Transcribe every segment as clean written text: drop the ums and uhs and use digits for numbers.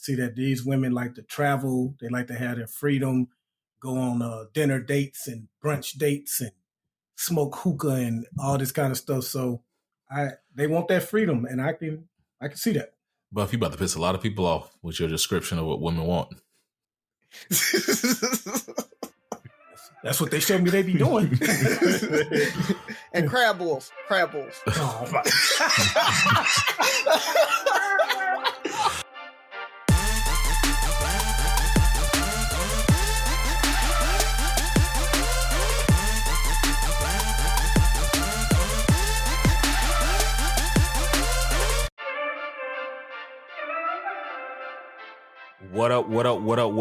see that these women like to travel. They like to have their freedom, go on dinner dates and brunch dates and smoke hookah and all this kind of stuff. So they want that freedom, and I can see that. Buff, you about to piss a lot of people off with your description of what women want. That's what they showed me they be doing. And crab balls. Oh, my. What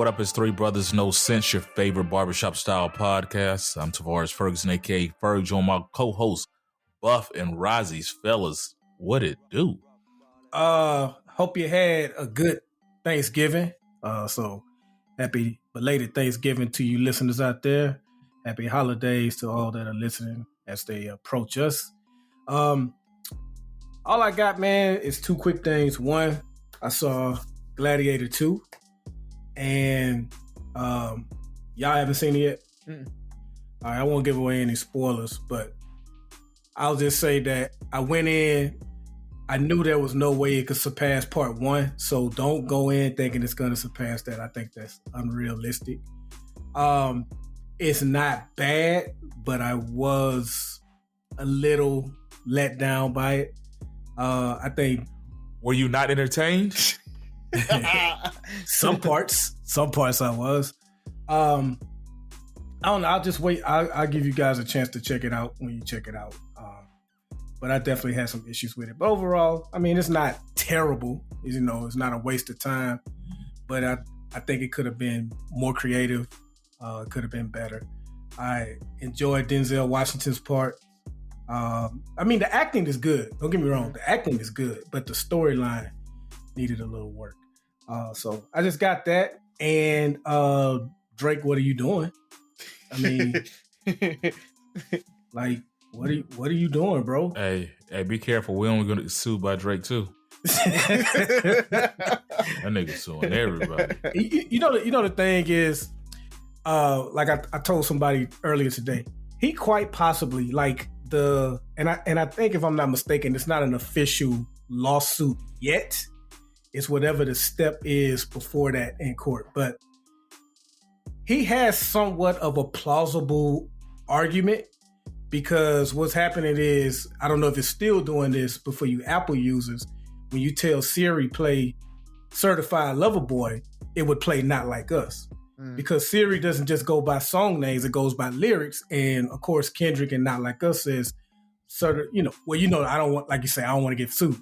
up? It's Three Brothers No Sense, your favorite barbershop style podcast. I'm Tavares Ferguson, aka Ferg, on my co-host Buff and Rozzy's. Fellas, what it do? Hope you had a good Thanksgiving. So happy belated Thanksgiving to you listeners out there. Happy holidays to all that are listening as they approach us. All I got, man, is two quick things. One, I saw Gladiator 2, and y'all haven't seen it yet? Mm. All right, I won't give away any spoilers, but I'll just say that I went in, I knew there was no way it could surpass part one, so don't go in thinking it's going to surpass that. I think that's unrealistic. It's not bad, but I was a little let down by it. I think... Were you not entertained? Some parts I was. I don't know. I'll just wait. I'll give you guys a chance to check it out when you check it out. But I definitely had some issues with it. But overall, I mean, it's not terrible. You know, it's not a waste of time. But I think it could have been more creative. It could have been better. I enjoyed Denzel Washington's part. I mean, the acting is good. Don't get me wrong. The acting is good, but the storyline needed a little work. So I just got that. And Drake, what are you doing? I mean, like, what are you doing, bro? Hey, be careful. We're only gonna get sued by Drake too. That nigga suing everybody. You know the thing is, like I told somebody earlier today, he quite possibly and I think if I'm not mistaken, it's not an official lawsuit yet. It's whatever the step is before that in court. But he has somewhat of a plausible argument, because what's happening is, I don't know if it's still doing this, but for you Apple users, when you tell Siri play Certified Lover Boy, it would play Not Like Us. Because Siri doesn't just go by song names, it goes by lyrics. And of course, Kendrick and Not Like Us says, I don't want, like you say, I don't want to get sued.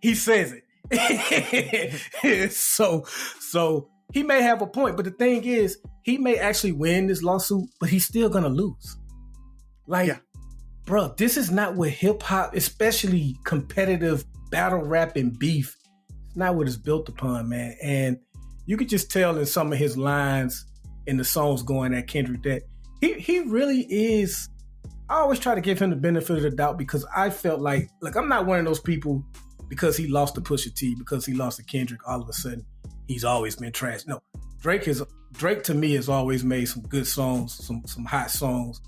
He says it. So he may have a point, but the thing is, he may actually win this lawsuit, but he's still gonna lose. Bro, this is not what hip hop, especially competitive battle rap and beef, it's not what it's built upon, man. And you could just tell in some of his lines in the songs going at Kendrick that he really is. I always try to give him the benefit of the doubt, because I felt like I'm not one of those people, because he lost to Pusha T, because he lost to Kendrick, all of a sudden he's always been trash. No, Drake to me has always made some good songs, some hot songs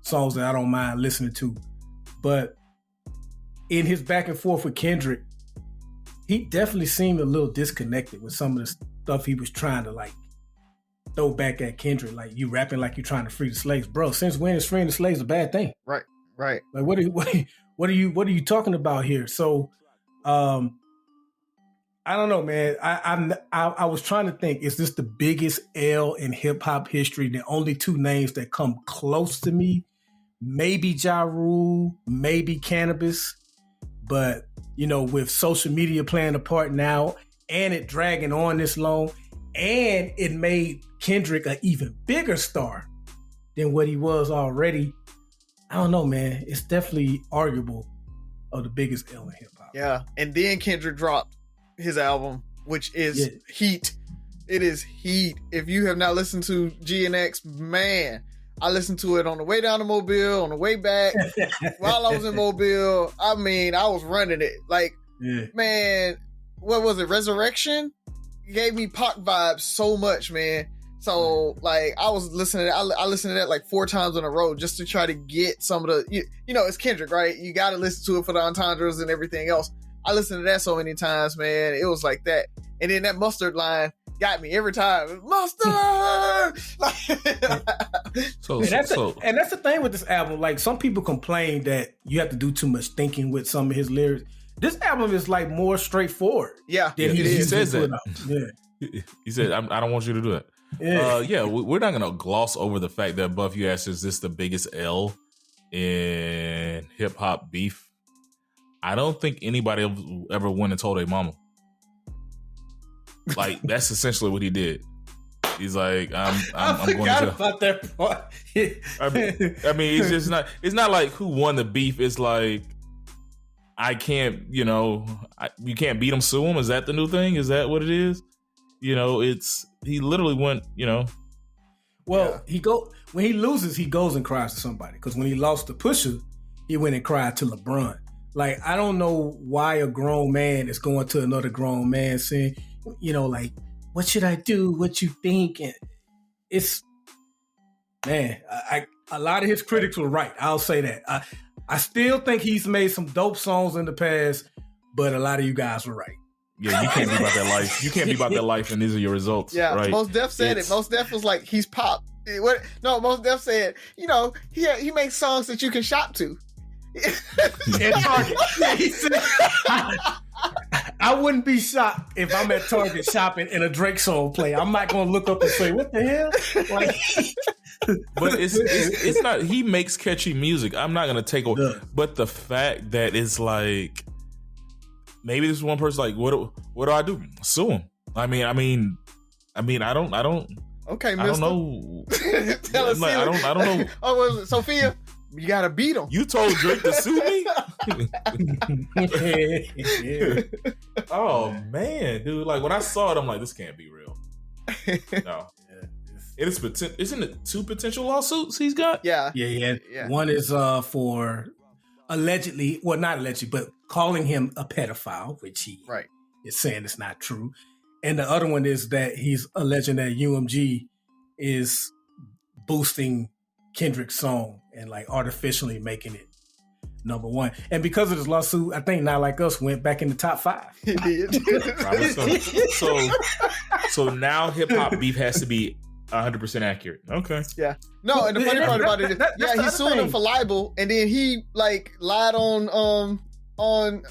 that I don't mind listening to. But in his back and forth with Kendrick, he definitely seemed a little disconnected with some of the stuff he was trying to throw back at Kendrick. Like, you rapping like you're trying to free the slaves, bro. Since when is freeing the slaves a bad thing? Right. Like, what are you talking about here? So. I don't know, man. I was trying to think, is this the biggest L in hip hop history? The only two names that come close to me, maybe Ja Rule, maybe Cannabis. But, with social media playing a part now, and it dragging on this long, and it made Kendrick an even bigger star than what he was already. I don't know, man. It's definitely arguable of the biggest L in hip hop. Yeah, and then Kendrick dropped his album, which is heat. It is heat. If you have not listened to GNX, man, I listened to it on the way down to Mobile, on the way back, while I was in Mobile. I mean, I was running it. Man, what was it? Resurrection? gave me Pac vibes so much, man. So like I was listening, I listened to that like 4 times in a row just to try to get some of the, you know, it's Kendrick, right? You got to listen to it for the entendres and everything else. I listened to that so many times, man. It was like that. And then that mustard line got me every time. Mustard! And that's the thing with this album. Like, some people complain that you have to do too much thinking with some of his lyrics. This album is like more straightforward. Yeah. He says that. Yeah. He said, I don't want you to do it. Yeah. We're not going to gloss over the fact that Buff, you asked, is this the biggest L in hip hop beef? I don't think anybody ever went and told their mama. Like, that's essentially what he did. He's like, I'm going to jail. About that part. I mean, it's just not. It's not like who won the beef. It's like, I can't. You know, you can't beat him, sue him. Is that the new thing? Is that what it is? You know, he literally went. You know, well, when he loses, he goes and cries to somebody. Because when he lost to Pusha, he went and cried to LeBron. Like, I don't know why a grown man is going to another grown man saying, you know, like, what should I do? What you think? And it's, man, a lot of his critics were right. I'll say that. I still think he's made some dope songs in the past, but a lot of you guys were right. Yeah, you can't be about that life. You can't be about that life, and these are your results. Yeah, right? Most Def said it. Most Def was like, he's pop. Most Def said, you know, he makes songs that you can shop to. At Target. Yeah, he said, I wouldn't be shocked if I'm at Target shopping and a Drake song play. I'm not going to look up and say, what the hell? Like, but it's not, he makes catchy music. I'm not going to take away. But the fact that it's like, maybe this one person like, what do I do? Sue him. I mean, I don't. Okay, I don't know. Tell us, I don't know. Oh, was it Sophia? You gotta beat him. You told Drake to sue me? Oh man, dude! Like when I saw it, I'm like, this can't be real. No, it is. Isn't it 2 potential lawsuits he's got? Yeah. One is for allegedly, well, not allegedly, but calling him a pedophile, which he is saying it's not true. And the other one is that he's alleging that UMG is boosting Kendrick's song and like artificially making it number 1. And because of this lawsuit, I think Not Like Us went back in the top 5. It did. So now hip hop beef has to be 100% accurate. Okay. Yeah. No, and the funny part about it is, he sued him for libel, and then he like lied on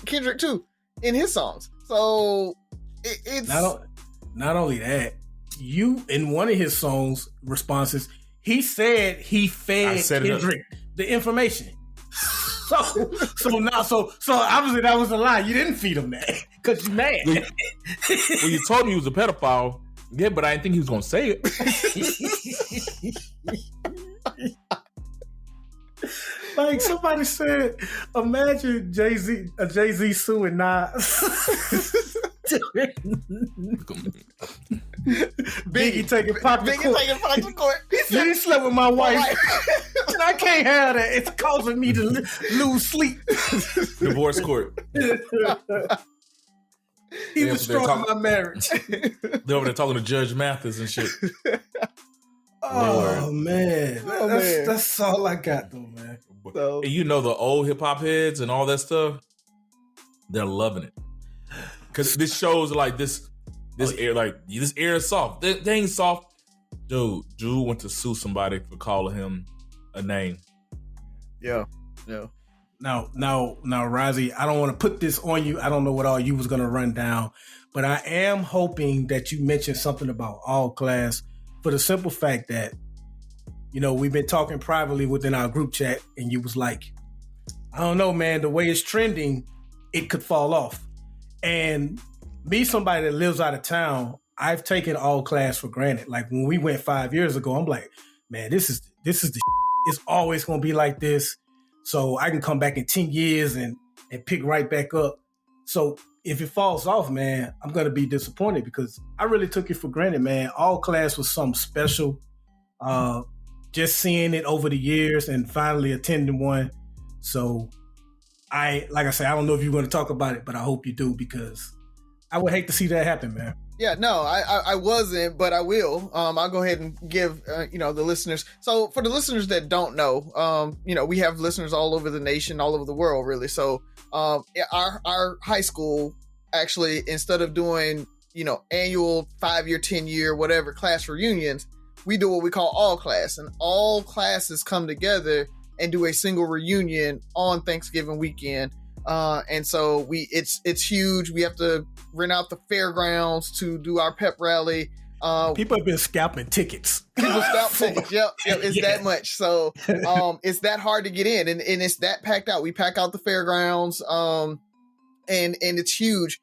Kendrick too in his songs. So it's not only that, in one of his songs responses, he said he fed Kendrick the information. So obviously that was a lie. You didn't feed him that because you're mad. Well, you told me he was a pedophile. Yeah, but I didn't think he was going to say it. Like somebody said, imagine Jay-Z suing Nas. Biggie taking Pac to court. You slept with my wife. I can't have that. It's causing me to lose sleep. Divorce court. He destroyed my marriage. They're over there talking to Judge Mathis and shit. Oh man. That's all I got though, man. So, and you know the old hip hop heads and all that stuff, they're loving it. Cause this shows like this air, like this air is soft. They ain't soft. Dude, Drew went to sue somebody for calling him a name. Yeah. Now, Rozzy, I don't want to put this on you. I don't know what all you was gonna run down, but I am hoping that you mentioned something about all class for the simple fact that, you know, we've been talking privately within our group chat, and you was like, I don't know, man, the way it's trending, it could fall off. And me, somebody that lives out of town, I've taken all class for granted. Like when we went 5 years ago, I'm like, man, this is the it's always gonna be like this. So I can come back in 10 years and pick right back up. So if it falls off, man, I'm gonna be disappointed because I really took it for granted, man. All class was something special. Just seeing it over the years and finally attending one. So like I said, I don't know if you're going to talk about it, but I hope you do because I would hate to see that happen, man. Yeah, no, I wasn't, but I will. I'll go ahead and give the listeners. So for the listeners that don't know, we have listeners all over the nation, all over the world, really. So our high school actually, instead of doing annual 5-year, 10-year, whatever class reunions, we do what we call all class, and all classes come together and do a single reunion on Thanksgiving weekend. And so it's huge. We have to rent out the fairgrounds to do our pep rally. People have been scalping tickets. People scalp tickets. Yep. It's that much. So, it's that hard to get in, and it's that packed out. We pack out the fairgrounds. And it's huge.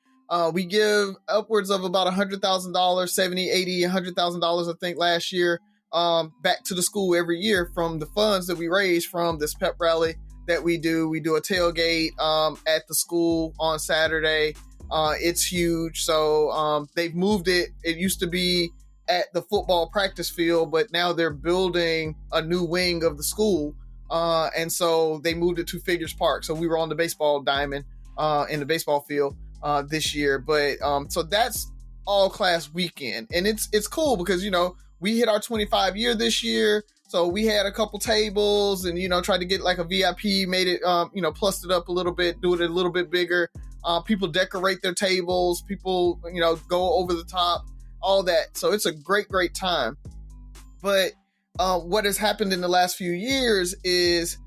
We give upwards of about $100,000, $70,000, $80,000, $100,000, I think, last year, back to the school every year from the funds that we raise from this pep rally that we do. We do a tailgate at the school on Saturday. It's huge. So they've moved it. It used to be at the football practice field, but now they're building a new wing of the school. And so they moved it to Figures Park. So we were on the baseball diamond in the baseball field this year. But so that's all class weekend. And it's cool because, we hit our 25 year this year. So we had a couple tables and, tried to get like a VIP, made it, plussed it up a little bit, do it a little bit bigger. People decorate their tables. People, go over the top, all that. So it's a great, great time. But what has happened in the last few years is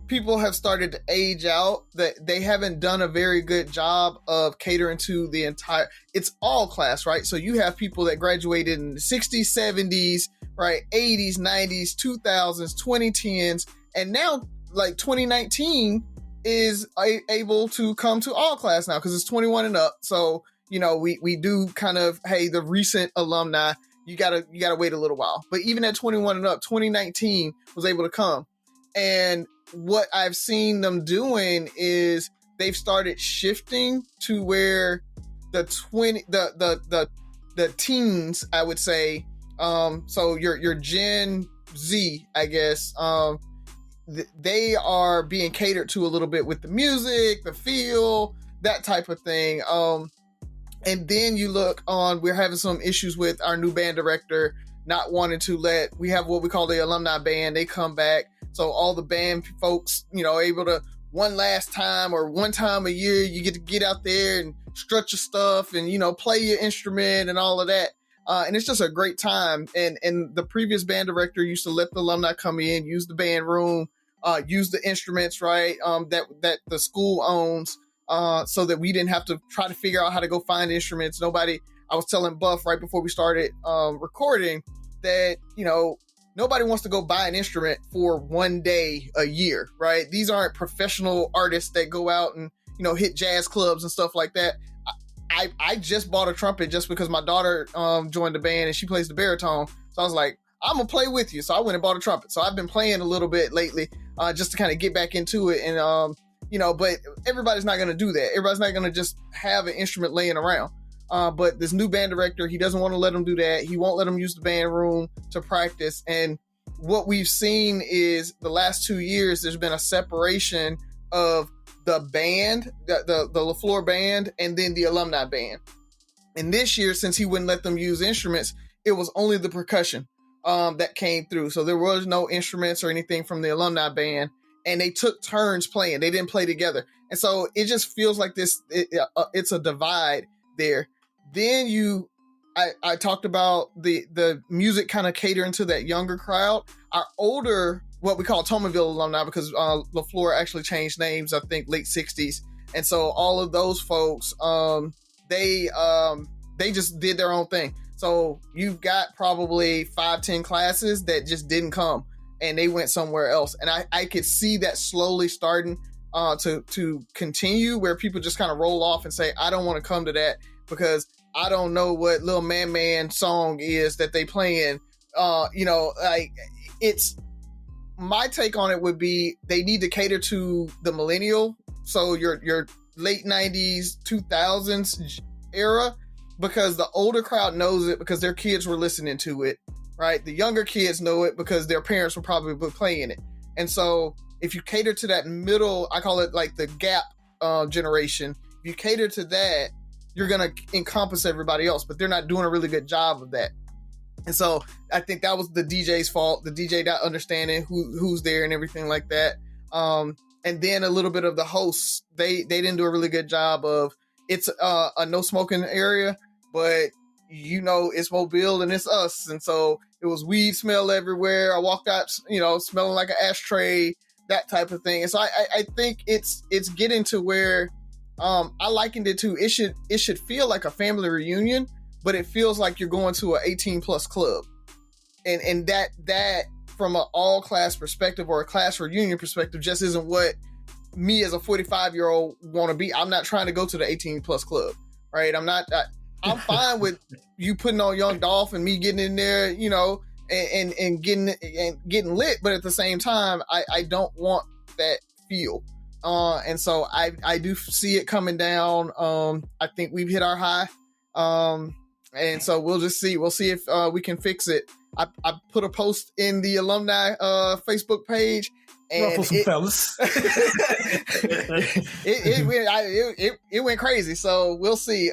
people have started to age out, that they haven't done a very good job of catering to the entire, it's all class, right? So you have people that graduated in the 60s, 70s, right? 80s, 90s, 2000s, 2010s. And now like 2019 is able to come to all class now because it's 21 and up. So, we do kind of, hey, the recent alumni, you gotta wait a little while. But even at 21 and up, 2019 was able to come. And what I've seen them doing is they've started shifting to where the teens, I would say, so your Gen Z, I guess, they are being catered to a little bit with the music, the feel, that type of thing. And then you look on, we're having some issues with our new band director not wanting to we have what we call the alumni band. They come back. So all the band folks, able to one last time or one time a year, you get to get out there and strut your stuff and, play your instrument and all of that. And it's just a great time. And the previous band director used to let the alumni come in, use the band room, use the instruments, right, that the school owns, so that we didn't have to try to figure out how to go find instruments. I was telling Buff right before we started recording that, nobody wants to go buy an instrument for one day a year, right? These aren't professional artists that go out and, hit jazz clubs and stuff like that. I just bought a trumpet just because my daughter joined the band and she plays the baritone. So I was like, I'm going to play with you. So I went and bought a trumpet. So I've been playing a little bit lately just to kind of get back into it. And, but everybody's not going to do that. Everybody's not going to just have an instrument laying around. But this new band director, he doesn't want to let them do that. He won't let them use the band room to practice. And what we've seen is the last 2 years, there's been a separation of the band, the LaFleur band, and then the alumni band. And this year, since he wouldn't let them use instruments, it was only the percussion that came through. So there was no instruments or anything from the alumni band. And they took turns playing. They didn't play together. And so it just feels like it's a divide there. Then I talked about the music kind of catering to that younger crowd. Our older, what we call Tomanville alumni, because LaFleur actually changed names, I think, late 60s. And so all of those folks, they just did their own thing. So you've got probably 5-10 classes that just didn't come and they went somewhere else. And I could see that slowly starting to continue, where people just kind of roll off and say, I don't want to come to that because I don't know what Lil Man song is that they playing. It's, my take on it would be they need to cater to the millennial. So your late 90s, 2000s era, because the older crowd knows it because their kids were listening to it, right? The younger kids know it because their parents were probably playing it. And so if you cater to that middle, I call it like the gap generation, if you cater to that, you're going to encompass everybody else, but they're not doing a really good job of that. And so I think that was the DJ's fault. The DJ not understanding who's there and everything like that. And then a little bit of the hosts, they didn't do a really good job of, it's a no smoking area, but it's Mobile and it's us. And so it was weed smell everywhere. I walked out, smelling like an ashtray, that type of thing. And so I think it's getting to where I likened it to, it should feel like a family reunion, but it feels like you're going to an 18 plus club. And that from an all class perspective or a class reunion perspective just isn't what me as a 45-year-old want to be. I'm not trying to go to the 18 plus club, right? I'm fine with you putting on Young Dolph and me getting in there, and getting lit. But at the same time, I don't want that feel. And so I do see it coming down. I think we've hit our high. And so we'll just see. We'll see if we can fix it. I put a post in the alumni Facebook page. And fellas. it went crazy. So we'll see.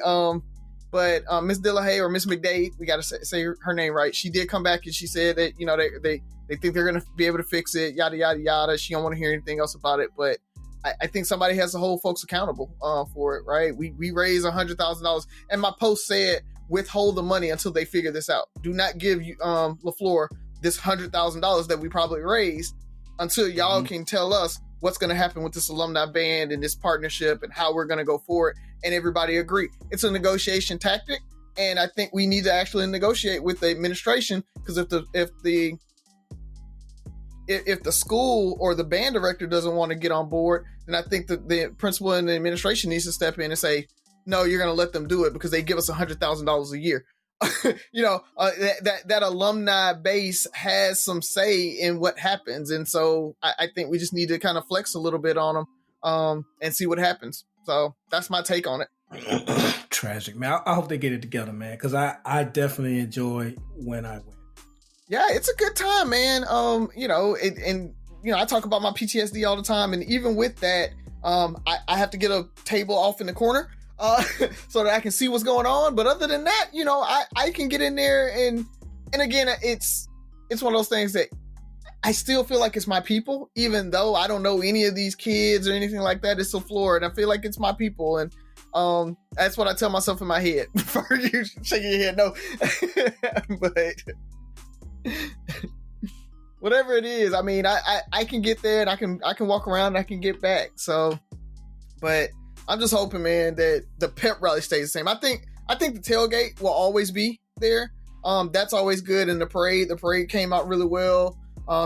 But Miss Dillahay or Miss McDade, we got to say her name right. She did come back and she said that, they think they're going to be able to fix it, yada, yada, yada. She don't want to hear anything else about it. But I think somebody has to hold folks accountable for it, right? We raised $100,000. And my post said, withhold the money until they figure this out. Do not give you LaFleur this $100,000 that we probably raised until y'all can tell us what's going to happen with this alumni band and this partnership and how we're going to go forward, and everybody agree. It's a negotiation tactic, and I think we need to actually negotiate with the administration, because if the school or the band director doesn't want to get on board, then I think that the principal and the administration needs to step in and say, no, you're going to let them do it because they give us $100,000 a year. That alumni base has some say in what happens. And so I think we just need to kind of flex a little bit on them and see what happens. So that's my take on it. Tragic, man. I hope they get it together, man, because I definitely enjoy when I win. Yeah, it's a good time, man. I talk about my PTSD all the time. And even with that, I have to get a table off in the corner so that I can see what's going on. But other than that, I can get in there and again, it's one of those things that I still feel like it's my people, even though I don't know any of these kids or anything like that. It's LaFleur, and I feel like it's my people. And that's what I tell myself in my head. Before you shake your head, no. But whatever it is, I mean, I can get there and I can walk around and I can get back. So, but I'm just hoping, man, that the pep rally stays the same. I think the tailgate will always be there. That's always good. And the parade came out really well.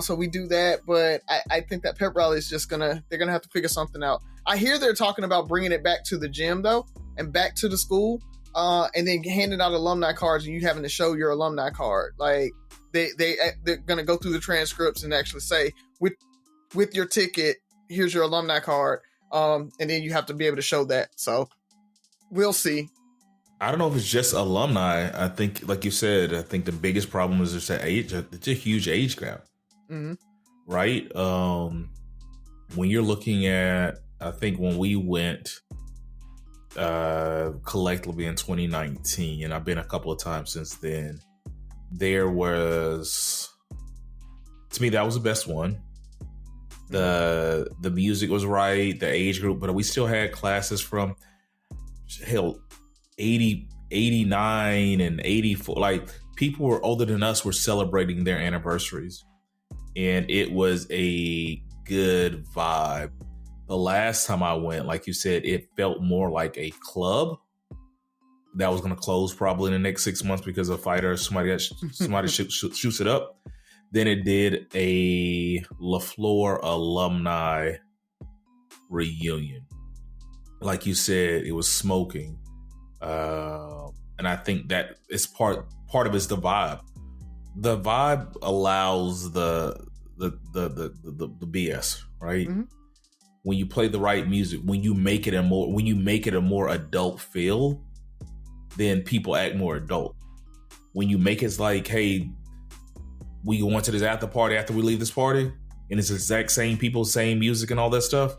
So we do that. But I think that pep rally is just they're gonna have to figure something out. I hear they're talking about bringing it back to the gym though, and back to the school, and then handing out alumni cards and you having to show your alumni card. Like they're gonna go through the transcripts and actually say, with your ticket, here's your alumni card. And then you have to be able to show that. So we'll see. I don't know if it's just alumni. I think, like you said, I think the biggest problem is just that age. It's a huge age gap, right? When you're looking at, I think when we went collectively in 2019, and I've been a couple of times since then, there was, to me, that was the best one. The music was right, the age group, but we still had classes from 80, 89 and 84. Like, people were older than us were celebrating their anniversaries, and it was a good vibe. The last time I went, like you said, it felt more like a club that was going to close probably in the next 6 months because a fighter or somebody shoots it up. Then it did a LaFleur alumni reunion. Like you said, it was smoking. And I think that it's part of it's the vibe. The vibe allows the BS, right? Mm-hmm. When you play the right music, when you make it a more adult feel, then people act more adult. When you make it like, hey, we go into this after party after we leave this party, and it's the exact same people, same music and all that stuff,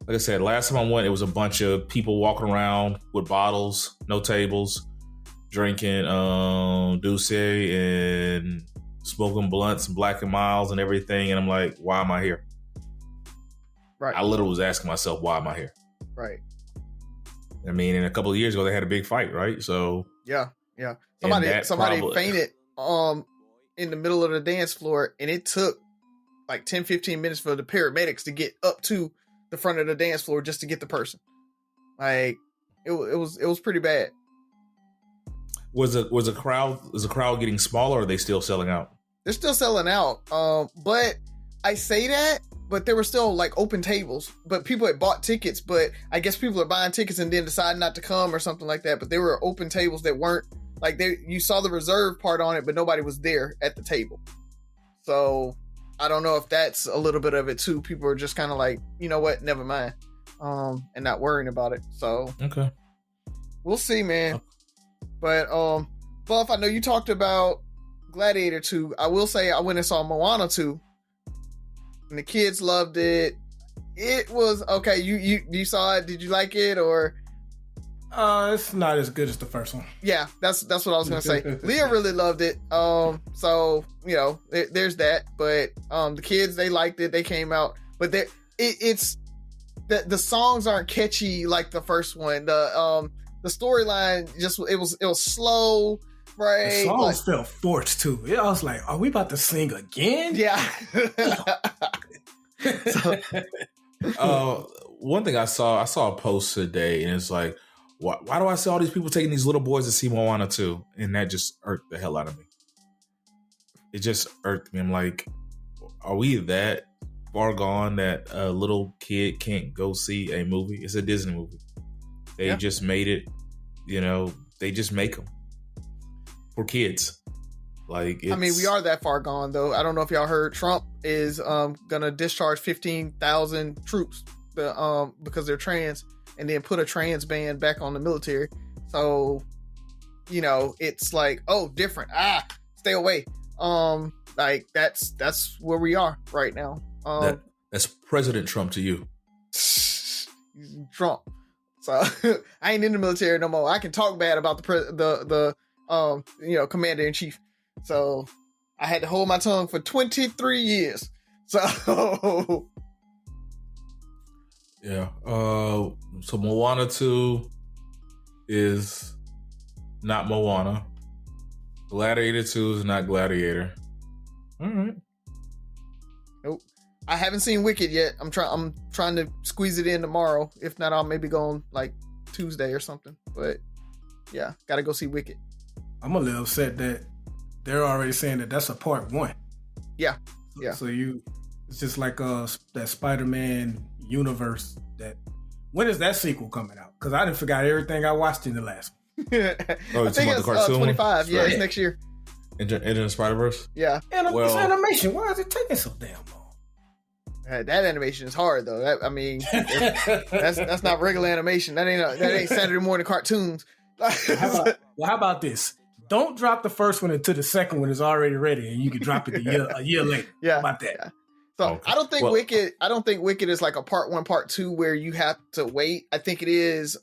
like I said, last time I went, it was a bunch of people walking around with bottles, no tables, drinking Douce and smoking blunts and Black and Miles and everything. And I'm like, why am I here? Right. I literally was asking myself, why am I here? Right. I mean, in a couple of years ago, they had a big fight, right? So yeah. Somebody fainted in the middle of the dance floor, and it took like 10, 15 minutes for the paramedics to get up to the front of the dance floor just to get the person. Like it was pretty bad. Was the crowd getting smaller, or are they still selling out? They're still selling out. But I say that, but there were still like open tables. But people had bought tickets, but I guess people are buying tickets and then decide not to come or something like that. But there were open tables that weren't like you saw the reserve part on it, but nobody was there at the table. So I don't know if that's a little bit of it too. People are just kind of like, you know what, never mind, and not worrying about it. So okay, we'll see, man. But Buff, I know you talked about Gladiator 2. I will say I went and saw Moana 2, and the kids loved it. It was okay. You saw it? Did you like it or? It's not as good as the first one. Yeah, that's what I was gonna say. Leah really loved it. So you know, there's that. But the kids, they liked it. They came out, but it's the songs aren't catchy like the first one. The storyline just it was slow, right? The songs felt forced too. I was like, are we about to sing again? Yeah. One thing I saw a post today, and it's like, why do I see all these people taking these little boys to see Moana 2? And that just irked the hell out of me. It just irked me. I'm like, are we that far gone that a little kid can't go see a movie? It's a Disney movie. They just made it, you know, they just make them for kids. Like, I mean, we are that far gone, though. I don't know if y'all heard Trump is gonna discharge 15,000 troops because they're trans, and then put a trans ban back on the military. So, you know, it's like, oh, different. Stay away. Like that's where we are right now. That's President Trump to you. Trump. So I ain't in the military no more. I can talk bad about the commander in chief. So I had to hold my tongue for 23 years. So yeah. So Moana 2 is not Moana. Gladiator 2 is not Gladiator. All right. Nope. I haven't seen Wicked yet. I'm trying to squeeze it in tomorrow. If not, I'll maybe go on like Tuesday or something. But yeah, gotta go see Wicked. I'm a little upset that they're already saying that that's a part 1. Yeah. So it's just like that Spider-Man universe. When is that sequel coming out? Because I done forgot everything I watched in the last one. I think it's 25. Yeah, it's next year. Into the Spider-Verse? Yeah. It's animation. Why is it taking so damn long? That animation is hard though. That's not regular animation. That ain't Saturday morning cartoons. How about this? Don't drop the first one until the second one is already ready, and you can drop it a year later. Yeah. How about that? Yeah. So okay. I don't think Wicked is like a part 1, part 2 where you have to wait. I think it is.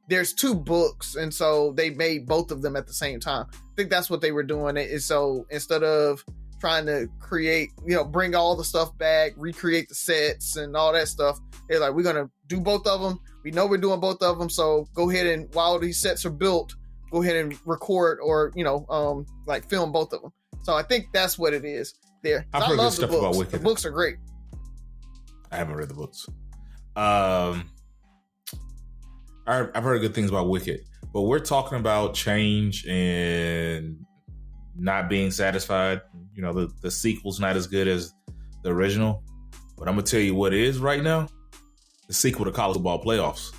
There's 2 books, and so they made both of them at the same time. I think that's what they were doing. Is so instead of trying to create, bring all the stuff back, recreate the sets and all that stuff, they're like, we're gonna do both of them. We know we're doing both of them, so go ahead and while these sets are built, go ahead and record or like film both of them. So I think that's what it is there. I've heard good stuff about Wicked. The books are great. I haven't read the books. I've heard good things about Wicked, but we're talking about change and not being satisfied. The sequel's not as good as the original, but I'm gonna tell you what it is right now: the sequel to college football playoffs.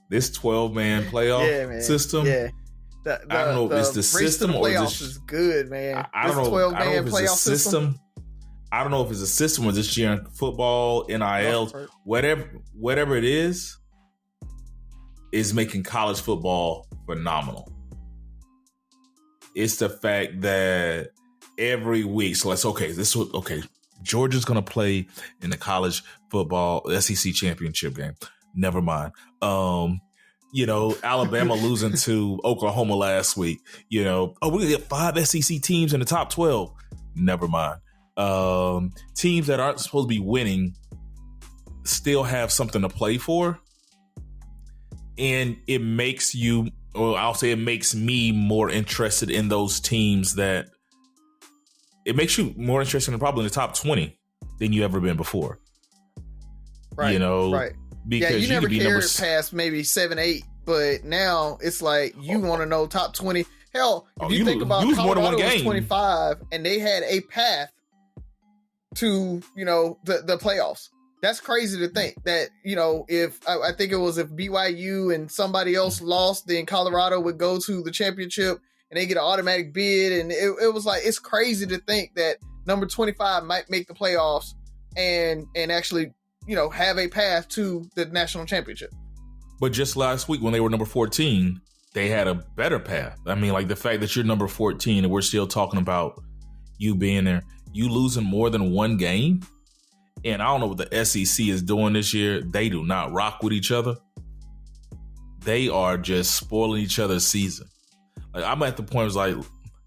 This 12-man playoff system. Yeah. I don't know if it's the system or is good, man. I don't know. 12-man playoff system. I don't know if it's a system or this year in football, NIL, whatever it is making college football phenomenal. It's the fact that every week, so let's Georgia's going to play in the college football SEC championship game. Never mind. Alabama losing to Oklahoma last week. We're going to get 5 SEC teams in the top 12. Never mind. Teams that aren't supposed to be winning still have something to play for. And it makes you, or I'll say it makes me more interested in those teams that it makes you more interested in probably in the top 20 than you ever been before. Right. Right. Because you never cared past maybe 7, 8, but now it's like you want to know top 20. Hell, if you think about Colorado was 25 and they had a path to, the playoffs. That's crazy to think that, if I think it was if BYU and somebody else lost, then Colorado would go to the championship and they get an automatic bid. And it was like, it's crazy to think that number 25 might make the playoffs and actually, have a path to the national championship. But just last week when they were number 14, they had a better path. I mean, like the fact that you're number 14 and we're still talking about you being there, you losing more than one game. And I don't know what the SEC is doing this year. They do not rock with each other. They are just spoiling each other's season. Like I'm at the point where it's like,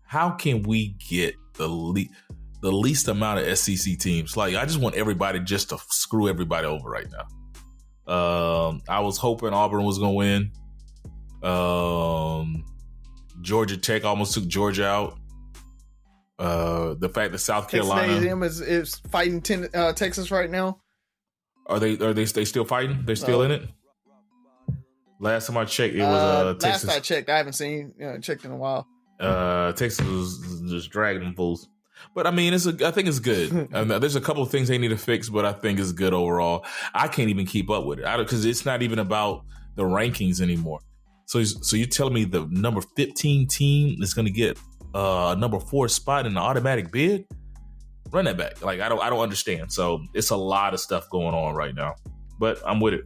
how can we get the least amount of SEC teams? Like I just want everybody just to screw everybody over right now. I was hoping Auburn was going to win. Georgia Tech almost took Georgia out. The fact that South Carolina is fighting Texas right now. Are they still fighting? They're still in it. Last time I checked, it was Texas. Last I checked, I haven't checked in a while. Texas was just dragging them fools. But I mean, I think it's good. There's a couple of things they need to fix, but I think it's good overall. I can't even keep up with it because it's not even about the rankings anymore. So you're telling me the number 15 team is going to get a number 4 spot in the automatic bid? Run that back. Like I don't understand. So it's a lot of stuff going on right now, but I'm with it.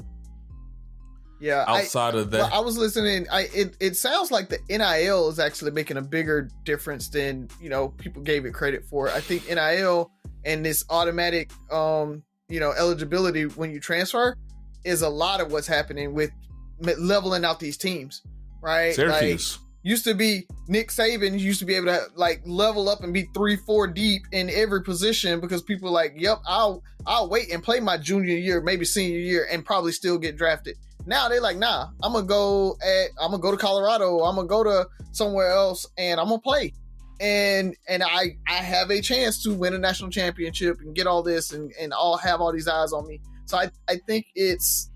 Yeah. Outside of that, I was listening. It sounds like the NIL is actually making a bigger difference than people gave it credit for. I think NIL and this automatic eligibility when you transfer is a lot of what's happening with leveling out these teams, right? Syracuse. Used to be Nick Saban used to be able to level up and be 3-4 deep in every position because people are like, yep, I'll wait and play my junior year, maybe senior year, and probably still get drafted. Now they're like, nah, I'm gonna go to Colorado, I'm gonna go to somewhere else, and I'm gonna play, and I have a chance to win a national championship and get all this and all have all these eyes on me. So I think it's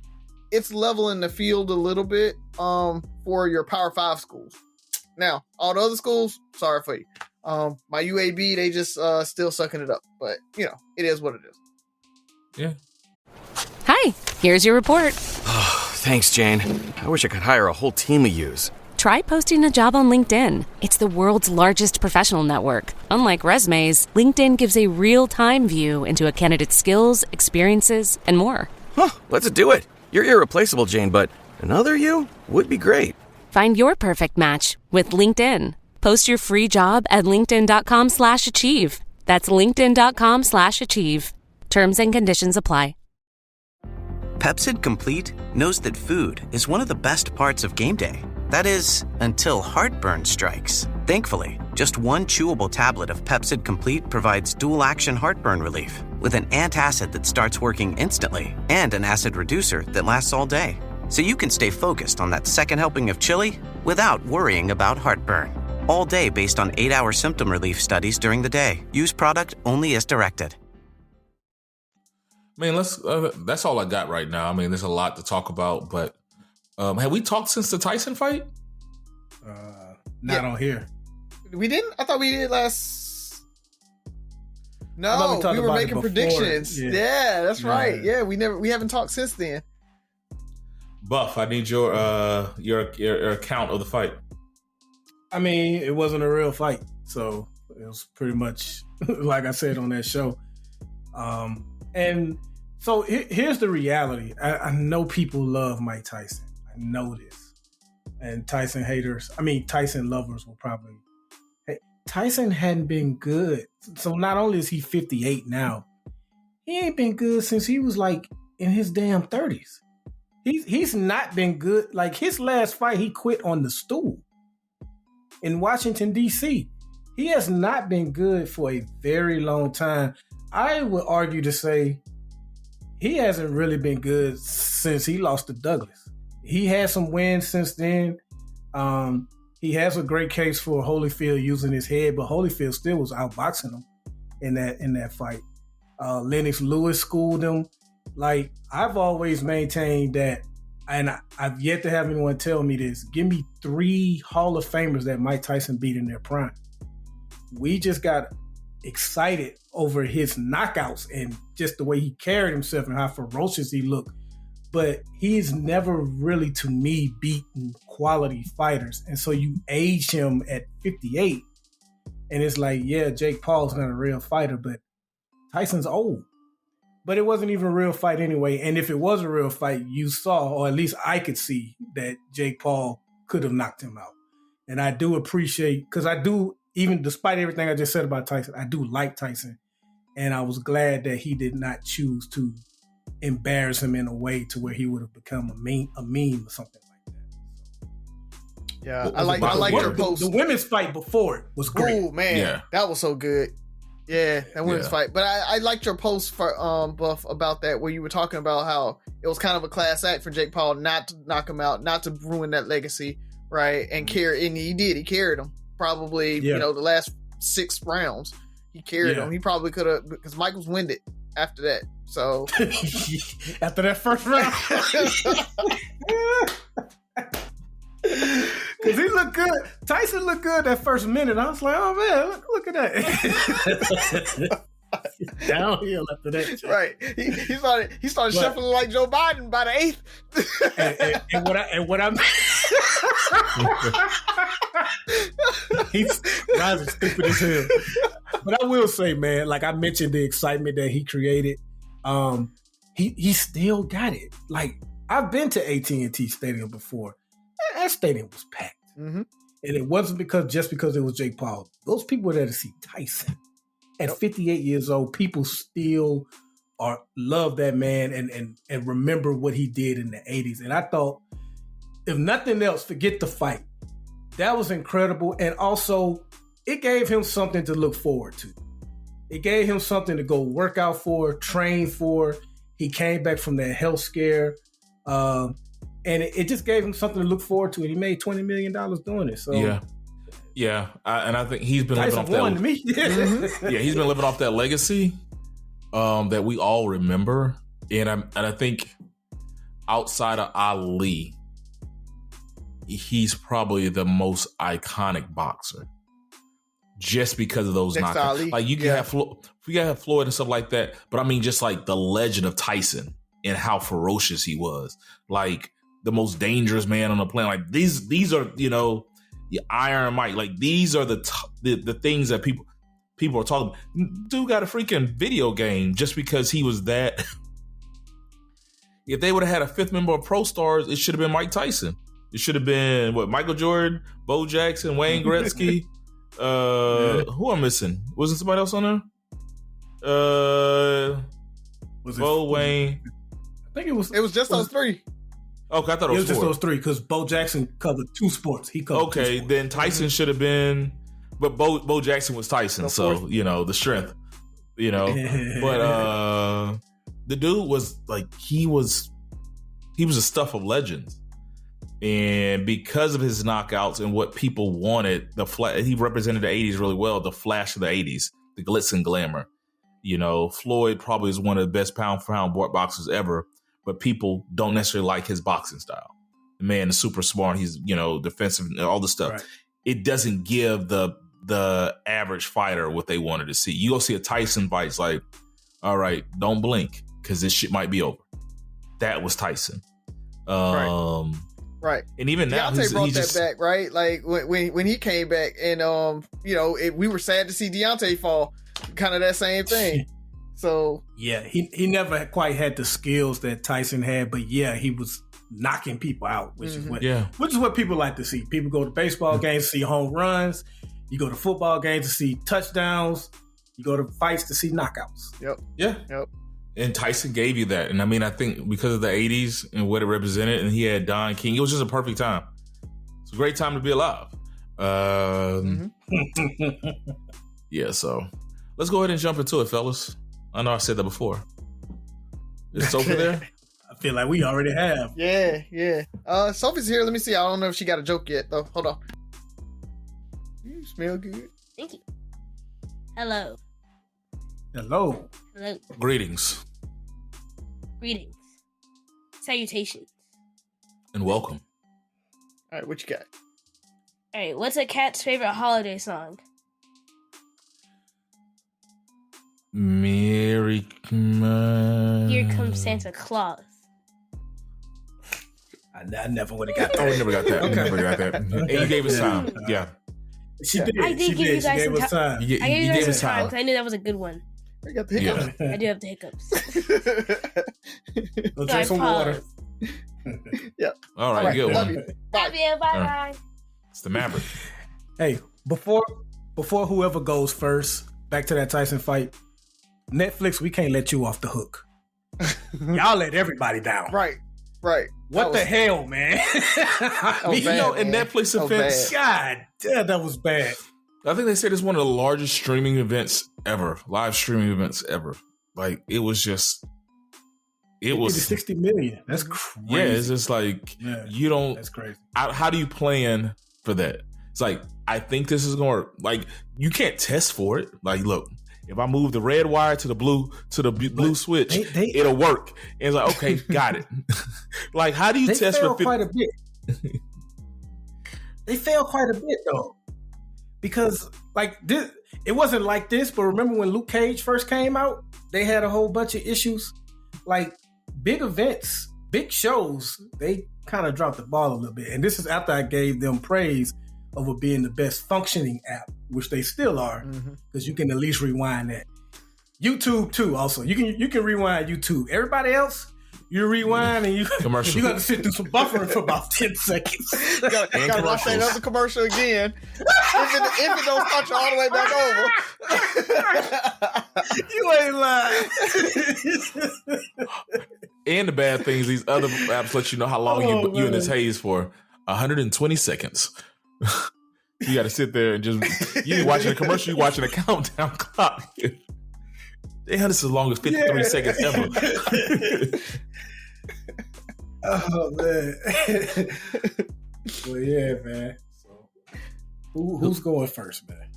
leveling the field a little bit for your Power 5 schools. Now, all the other schools, sorry for you. My UAB, they just still sucking it up. But, it is what it is. Yeah. Hi, here's your report. Thanks, Jane. I wish I could hire a whole team of yous. Try posting a job on LinkedIn. It's the world's largest professional network. Unlike resumes, LinkedIn gives a real-time view into a candidate's skills, experiences, and more. Huh, let's do it. You're irreplaceable, Jane, but another you would be great. Find your perfect match with LinkedIn. Post your free job at linkedin.com/achieve. That's linkedin.com/achieve. Terms and conditions apply. Pepsid Complete knows that food is one of the best parts of game day. That is, until heartburn strikes. Thankfully, just one chewable tablet of Pepsid Complete provides dual-action heartburn relief with an antacid that starts working instantly and an acid reducer that lasts all day. So you can stay focused on that second helping of chili without worrying about heartburn. All day based on 8-hour symptom relief studies during the day. Use product only as directed. Man, that's all I got right now. I mean, there's a lot to talk about, but have we talked since the Tyson fight? Not on here. We didn't? I thought we did last... No, we were making predictions. Yeah, that's right. Yeah, we haven't talked since then. Buff, I need your account of the fight. I mean, it wasn't a real fight, so it was pretty much like I said on that show. And so here's the reality. I know people love Mike Tyson. I know this. And Tyson lovers will probably... Hey, Tyson hadn't been good. So not only is he 58 now, he ain't been good since he was like in his damn 30s. He's not been good. Like his last fight, he quit on the stool in Washington, D.C. He has not been good for a very long time. I would argue to say he hasn't really been good since he lost to Douglas. He had some wins since then. He has a great case for Holyfield using his head, but Holyfield still was outboxing him in that fight. Lennox Lewis schooled him. Like, I've always maintained that, and I've yet to have anyone tell me this. Give me 3 Hall of Famers that Mike Tyson beat in their prime. We just got excited over his knockouts and just the way he carried himself and how ferocious he looked. But he's never really, to me, beaten quality fighters. And so you age him at 58, and it's like, yeah, Jake Paul's not a real fighter, but Tyson's old. But it wasn't even a real fight anyway. And if it was a real fight, you saw, or at least I could see, that Jake Paul could have knocked him out. And I do appreciate, because I do, even despite everything I just said about Tyson, I do like Tyson. And I was glad that he did not choose to embarrass him in a way to where he would have become a meme or something like that. Yeah, I like your post. The women's fight before it was great. Oh man, that was so good. Yeah, that women's fight. But I liked your post for Buff about that, where you were talking about how it was kind of a class act for Jake Paul not to knock him out, not to ruin that legacy, right? And he did. He carried him probably, the last 6 rounds. He carried him. He probably could have, because Mike was winded after that. So after that first round, because he looked good. Tyson looked good that first minute. I was like, oh man, look at that. Downhill after that. Right. He started shuffling like Joe Biden by the 8th. and what I he's rising stupid as hell. But I will say, man, like I mentioned the excitement that he created. He still got it. Like, I've been to AT&T Stadium before. That stadium was packed. Mm-hmm. And it wasn't just because it was Jake Paul. Those people were there to see Tyson. At 58 years old, people still love that man and remember what he did in the 80s. And I thought, if nothing else, forget the fight. That was incredible. And also, it gave him something to look forward to. It gave him something to go work out for, train for. He came back from that health scare. And it just gave him something to look forward to. And he made $20 million doing it. So yeah. And I think he's been living off that. To me. Yeah, he's been living off that legacy that we all remember. And I think outside of Ali, he's probably the most iconic boxer. Just because of those knockouts. Like, you can have Floyd and stuff like that, but I mean, just like the legend of Tyson and how ferocious he was. Like, the most dangerous man on the planet. Like, these are, the Iron Mike. Like, these are the things that people are talking about. Dude got a freaking video game just because he was that. If they would have had a 5th member of Pro Stars, it should have been Mike Tyson. It should have been Michael Jordan, Bo Jackson, Wayne Gretzky. Who I'm missing? Was it somebody else on there? Was it Bo, Wayne? I think it was just those 3. Okay, I thought it was just those 3 because Bo Jackson covered 2 sports. He covered 2 sports. Then Tyson should have been, but Bo Jackson was Tyson, so the strength, But the dude was like, he was a stuff of legends. And because of his knockouts and what people wanted, he represented the 80s really well, the flash of the 80s, the glitz and glamour. Floyd probably is one of the best pound-for-pound boxers ever, but people don't necessarily like his boxing style. The man is super smart. He's, defensive, all the stuff. Right. It doesn't give the average fighter what they wanted to see. You go see a Tyson fight, it's like, all right, don't blink because this shit might be over. That was Tyson. Right. And even now, Deontay brought that back, right? Like when he came back, and we were sad to see Deontay fall. Kind of that same thing. So yeah, he never quite had the skills that Tyson had, but yeah, he was knocking people out, which is what people like to see. People go to baseball games to see home runs. You go to football games to see touchdowns. You go to fights to see knockouts. Yep. Yeah. Yep. And Tyson gave you that. And I mean, I think because of the 80s and what it represented, and he had Don King, it was just a perfect time. It's a great time to be alive. Yeah, so let's go ahead and jump into it, fellas. I know I said that before. Is Sophie there? I feel like we already have. Yeah. Sophie's here. Let me see. I don't know if she got a joke yet, though. Hold on. You smell good. Thank you. Hello. Greetings. Salutations. And welcome. All right, what you got? All right, what's a cat's favorite holiday song? Merry Here Comes Santa Claus. I never would have got that. Oh, we never got that. Okay. We never got that. And you gave us time. Yeah. She did. I did give you guys some time. You I gave you guys gave us some time time. because I knew that was a good one. I got the hiccups. Yeah. I do have the hiccups. Go drink some water. Yeah. All right, good Love one. you. Love you. Bye. It's the Maverick. Hey, before whoever goes first, back to that Tyson fight. Netflix, we can't let you off the hook. Y'all let everybody down. Right. What the hell, man? You know, in Netflix offense, God damn, that was bad. I think they said it's one of the largest streaming events ever, live streaming events ever. Like, it was 60 million. That's crazy. Yeah, it's just like, you don't. That's crazy. How do you plan for that? It's like, I think this is going to, like, you can't test for it. Like, look, if I move the red wire to the blue switch, it'll work. And it's like, okay, got it. Like, how do you test for quite a bit? They failed quite a bit though, because like this, it wasn't like this. But remember when Luke Cage first came out, they had a whole bunch of issues. Like big events, big shows, they kind of dropped the ball a little bit. And this is after I gave them praise over being the best functioning app, which they still are, because you can at least rewind that. YouTube too, also. You can rewind YouTube. Everybody else, you rewind and you got to sit through some buffering for about 10 seconds. Gotta watch that other commercial again. If it don't start you all the way back over. You ain't lying. And the bad things, these other apps let you know how long you in this haze for. 120 seconds. You got to sit there and just, you watching a commercial, you watching a countdown clock. They had this as long as 53 seconds ever. Oh man. Well, yeah, man. So, who's going first, man?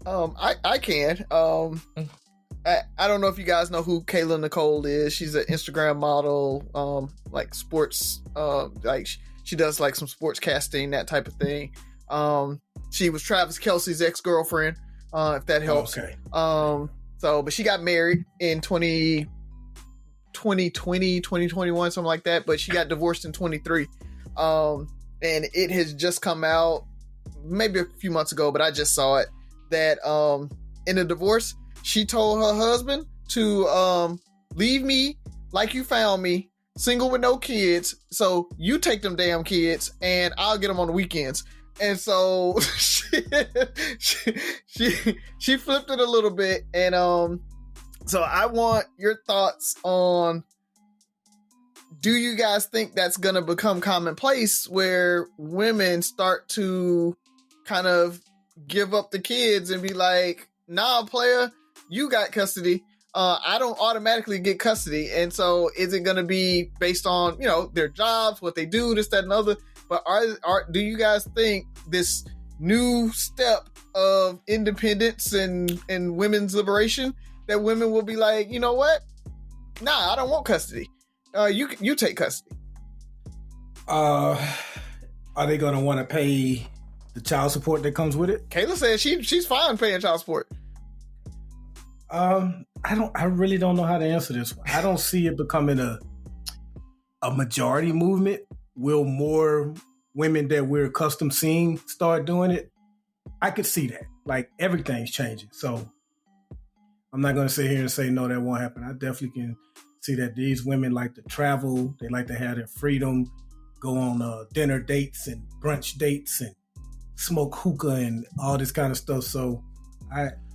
I can. I don't know if you guys know who Kayla Nicole is. She's an Instagram model, like sports, like she does like some sports casting, that type of thing. She was Travis Kelce's ex-girlfriend, if that helps. Okay. But she got married in 2020, 2021, something like that. But she got divorced in 23. And it has just come out maybe a few months ago, but I just saw it that in a divorce, she told her husband to leave me like you found me, single with no kids. So you take them damn kids and I'll get them on the weekends. And so she flipped it a little bit. And so I want your thoughts on, do you guys think that's going to become commonplace where women start to kind of give up the kids and be like, nah, player, you got custody. I don't automatically get custody. And so is it going to be based on, their jobs, what they do, this, that, and other? But do you guys think this new step of independence and women's liberation, that women will be like, you know what? Nah, I don't want custody. You take custody. Are they going to want to pay the child support that comes with it? Kayla said she's fine paying child support. I really don't know how to answer this one. I don't see it becoming a majority movement. Will more women that we're accustomed seeing start doing it? I could see that. Like, everything's changing. So I'm not going to sit here and say, no, that won't happen. I definitely can see that these women like to travel. They like to have their freedom, go on dinner dates and brunch dates and smoke hookah and all this kind of stuff. So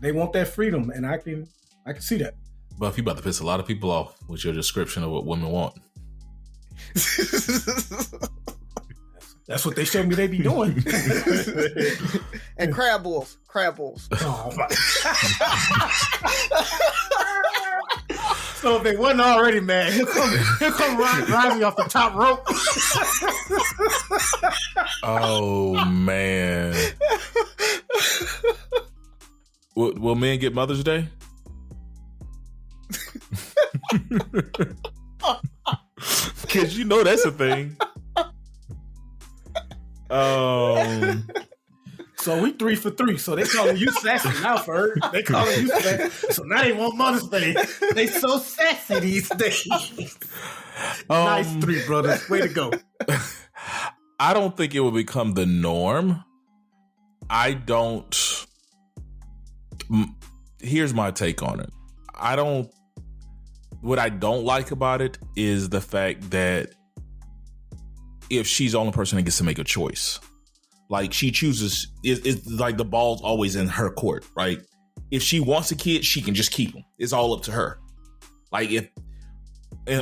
they want that freedom, and I can see that. Buff, you about to piss a lot of people off with your description of what women want. That's what they showed me they be doing. And crab balls. Oh my. So if they wasn't already mad, here come Riley off the top rope. Oh man. Will men get Mother's Day? Because you know that's a thing. So we 3 for 3. So they calling you sassy now, Ferg. They calling you sassy. So now they want Mother's Day. They so sassy these days. Nice 3, brothers. Way to go. I don't think it will become the norm. Here's my take on it. What I don't like about it is the fact that if she's the only person that gets to make a choice, like she chooses, it's like the ball's always in her court, right? If she wants a kid, she can just keep them. It's all up to her. Like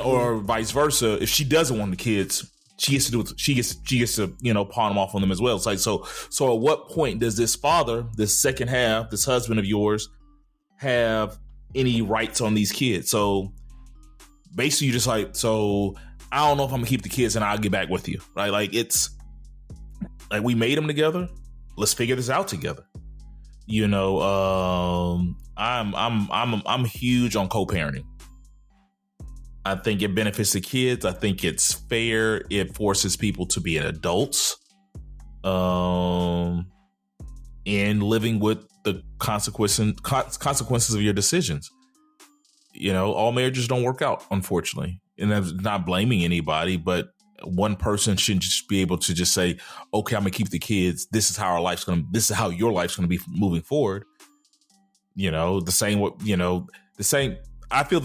or vice versa. If she doesn't want the kids, she gets to do it. She gets to, pawn them off on them as well. It's like, so at what point does this father, this second half, this husband of yours, have any rights on these kids? So basically you just like, so I don't know if I'm gonna keep the kids and I'll get back with you, right? Like it's like we made them together. Let's figure this out together. I'm huge on co-parenting. I think it benefits the kids. I think it's fair. It forces people to be adults, and living with the consequences of your decisions. All marriages don't work out, unfortunately. And I'm not blaming anybody, but one person shouldn't just be able to just say, okay, I'm gonna keep the kids. This is how this is how your life's gonna be moving forward. I feel the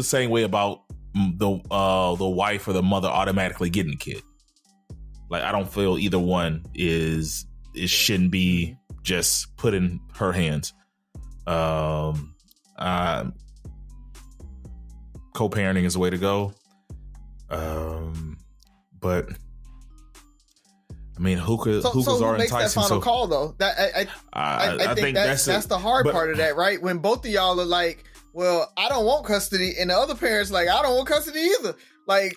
same way about the wife or the mother automatically getting the kid. Like, I don't feel either one it shouldn't be just put in her hands. Co-parenting is the way to go. But I mean, hookahs are enticing. So who makes that final call, though? I think that's the hard part of that, right? When both of y'all are like, well, I don't want custody, and the other parent's like, I don't want custody either. Like,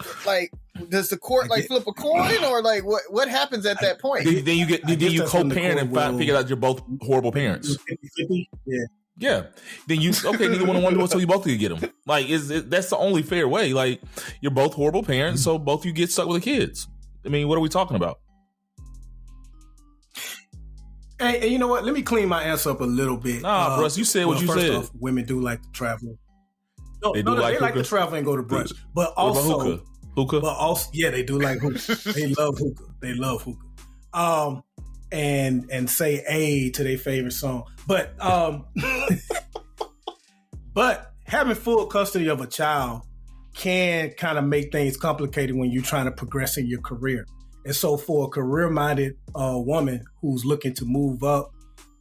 does the court flip a coin, or like what happens at that point? Then you co-parent and figure out you're both horrible parents. Yeah. Then neither one want to do it, so you both can get them. Like, that's the only fair way. Like, you're both horrible parents, so both of you get stuck with the kids. I mean, what are we talking about? Hey, you know what? Let me clean my answer up a little bit. Nah, Bruce, you said what you said. Off, women do like to travel. They like to travel and go to brunch. But also, hookah. But also, yeah, they do like hookah. They love hookah. And say "a" to their favorite song. But but having full custody of a child can kind of make things complicated when you're trying to progress in your career. And so for a career-minded woman who's looking to move up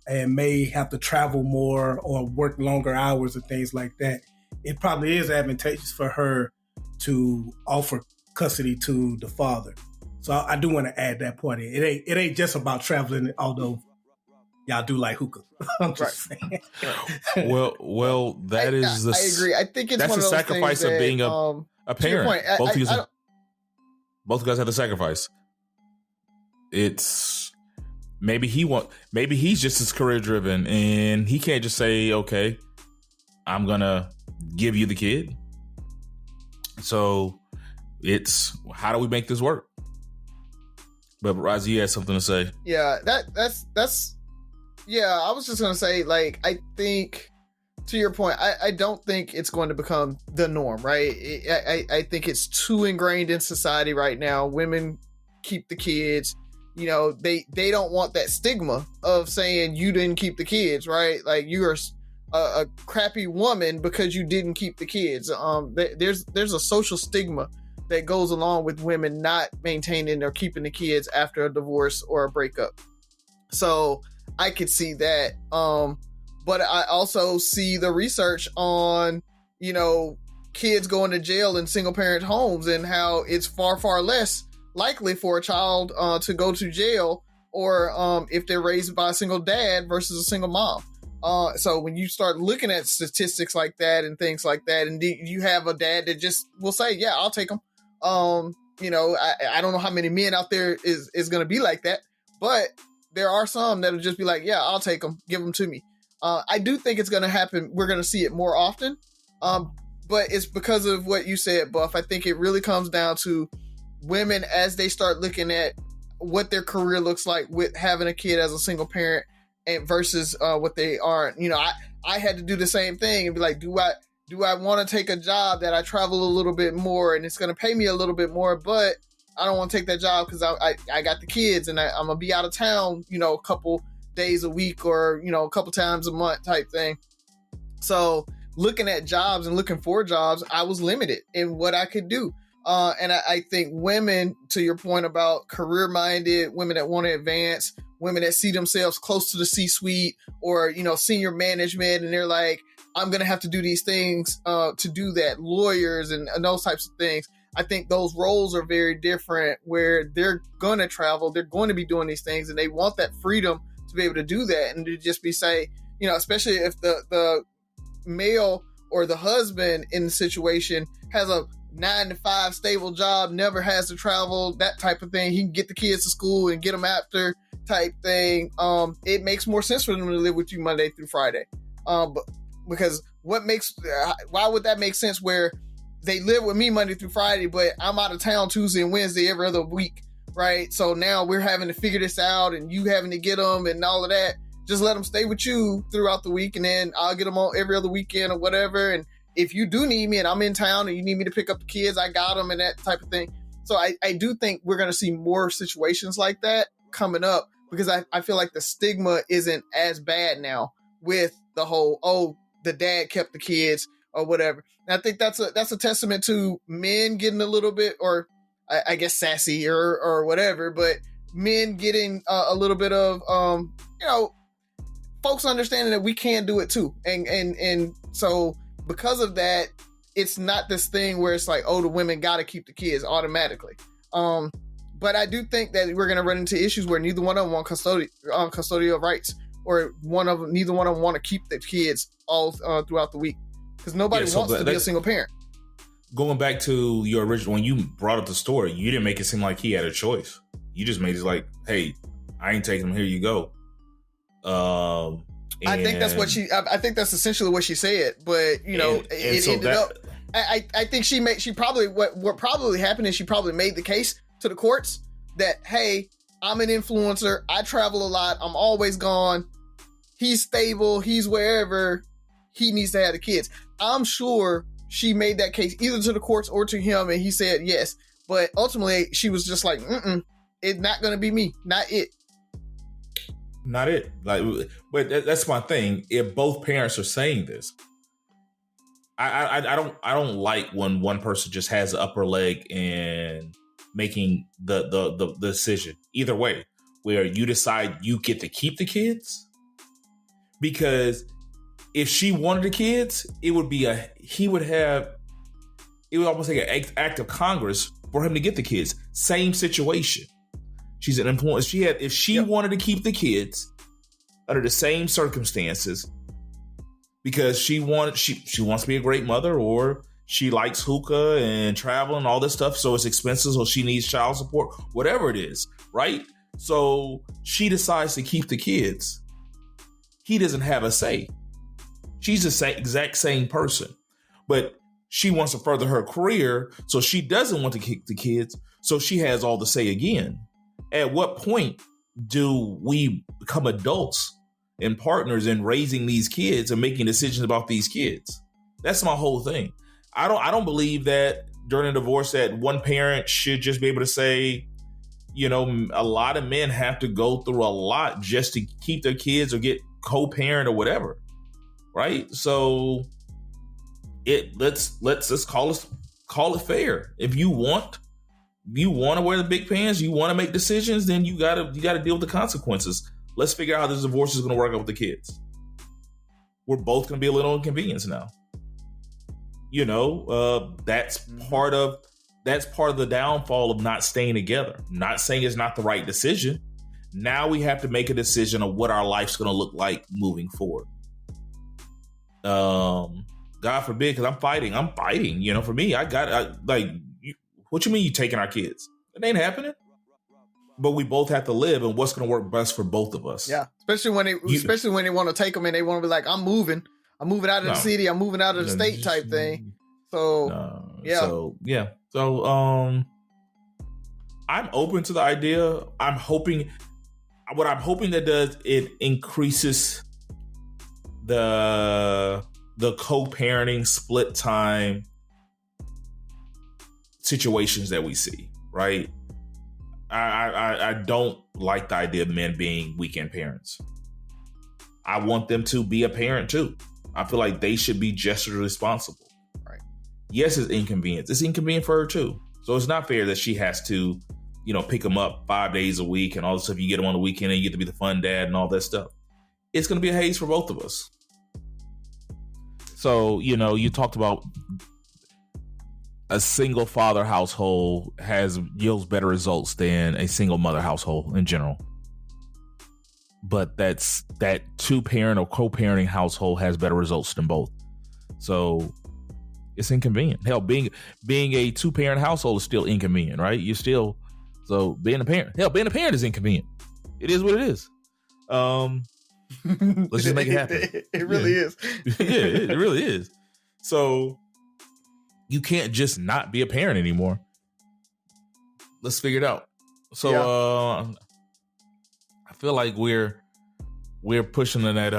and may have to travel more or work longer hours and things like that, it probably is advantageous for her to offer custody to the father. So I do want to add that part in. It ain't just about traveling, although y'all do like hookah. I'm just saying. Well, I agree. I think it's that's one the of those sacrifice things of being a parent. Point, both guys have to sacrifice. It's maybe he's just as career driven, and he can't just say, okay, I'm gonna give you the kid. So it's, how do we make this work? But Razi, you had something to say. Yeah, that's yeah, I was just gonna say, like, I think, to your point, I don't think it's going to become the norm, right? I think it's too ingrained in society right now. Women keep the kids. They don't want that stigma of saying you didn't keep the kids, right? Like, you are a crappy woman because you didn't keep the kids. There's a social stigma that goes along with women not maintaining or keeping the kids after a divorce or a breakup. So I could see that. But I also see the research on, kids going to jail in single parent homes, and how it's far, far less likely for a child to go to jail, or if they're raised by a single dad versus a single mom. So when you start looking at statistics like that and things like that, and you have a dad that just will say, yeah, I'll take them. I don't know how many men out there is going to be like that, but there are some that'll just be like, yeah, I'll take them, give them to me. I do think it's going to happen. We're going to see it more often. But it's because of what you said, Buff. I think it really comes down to women as they start looking at what their career looks like with having a kid as a single parent and versus what they aren't. I had to do the same thing and be like, do I want to take a job that I travel a little bit more and it's going to pay me a little bit more, but I don't want to take that job because I got the kids and I'm going to be out of town, a couple days a week or, a couple times a month type thing. So looking at jobs and looking for jobs, I was limited in what I could do. And I think women, to your point about career-minded, women that want to advance, women that see themselves close to the C-suite or, senior management, and they're like, I'm going to have to do these things to do that, lawyers and those types of things. I think those roles are very different where they're going to travel, they're going to be doing these things, and they want that freedom to be able to do that and to just be especially if the male or the husband in the situation has a 9-to-5 stable job, never has to travel, that type of thing. He can get the kids to school and get them after type thing. It makes more sense for them to live with you Monday through Friday. Because why would that make sense where they live with me Monday through Friday, but I'm out of town Tuesday and Wednesday every other week, right? So now we're having to figure this out and you having to get them and all of that. Just let them stay with you throughout the week, and then I'll get them on every other weekend or whatever. And if you do need me and I'm in town and you need me to pick up the kids, I got them and that type of thing. So I do think we're going to see more situations like that coming up because I feel like the stigma isn't as bad now with the whole, the dad kept the kids or whatever. And I think that's a testament to men getting a little bit, or I guess sassy or whatever, but men getting a little bit of, folks understanding that we can do it too. And so because of that, it's not this thing where it's like, the women got to keep the kids automatically. But I do think that we're going to run into issues where neither one of them want custodial rights, or neither one of them want to keep the kids all throughout the week because nobody wants to be a single parent. Going back to your original, when you brought up the story, you didn't make it seem like he had a choice. You just made it like, hey, I ain't taking him. Here you go. I think that's what I think that's essentially what she said, but it ended up. I think she probably what probably happened is she probably made the case to the courts that, hey, I'm an influencer, I travel a lot, I'm always gone, he's stable, he's wherever, he needs to have the kids. I'm sure she made that case either to the courts or to him, and he said yes. But ultimately, she was just like, it's not going to be me, not it. Not it. But that's my thing. If both parents are saying this, I don't like when one person just has the upper leg in making the decision. Either way, where you decide you get to keep the kids, because if she wanted the kids, it would almost take an act of Congress for him to get the kids. Same situation. She's an influence. If she wanted to keep the kids under the same circumstances, because she wants to be a great mother, or she likes hookah and travel and all this stuff, so it's expensive, so she needs child support, whatever it is, right? So she decides to keep the kids. He doesn't have a say. She's the exact same person, but she wants to further her career, so she doesn't want to keep the kids, so she has all the say again. At what point do we become adults and partners in raising these kids and making decisions about these kids? That's my whole thing. I don't believe that during a divorce that one parent should just be able to say, a lot of men have to go through a lot just to keep their kids or get co-parent or whatever. Right? So let's call it fair. If you want to wear the big pants, you want to make decisions, then you gotta deal with the consequences. Let's figure out how this divorce is going to work out with the kids. We're both going to be a little inconvenienced now. That's part of the downfall of not staying together. I'm not saying it's not the right decision. Now we have to make a decision of what our life's going to look like moving forward. God forbid, because I'm fighting. For me, what you mean you taking our kids? It ain't happening. But we both have to live, and what's going to work best for both of us. Yeah, especially when they want to take them and they want to be like, I'm moving out of the city, I'm moving out of the state type thing. So I'm open to the idea. What I'm hoping that does, it increases the co-parenting split time situations that we see, right? I don't like the idea of men being weekend parents. I want them to be a parent too. I feel like they should be just as responsible. Right. Yes, it's inconvenient. It's inconvenient for her too. So it's not fair that she has to, pick them up 5 days a week and all this stuff. You get them on the weekend and you get to be the fun dad and all that stuff. It's going to be a haze for both of us. So, you talked about a single father household yields better results than a single mother household in general. But that 2-parent or co-parenting household has better results than both. So it's inconvenient. Hell, being a 2-parent household is still inconvenient, right? Being a parent is inconvenient. It is what it is. Let's just make it happen. It really is. Yeah, it really is. So you can't just not be a parent anymore. Let's figure it out. So I feel like we're pushing in that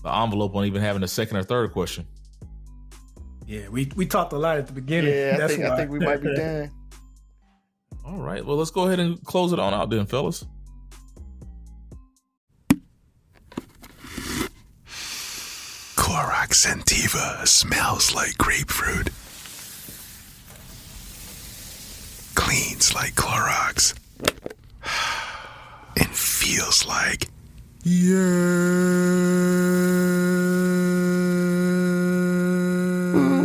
the envelope on even having a second or third question. Yeah, we talked a lot at the beginning. Yeah, I think we might be done. All right, well, let's go ahead and close it on out then, fellas. Clorox Sentiva smells like grapefruit. Cleans like Clorox. And feels like...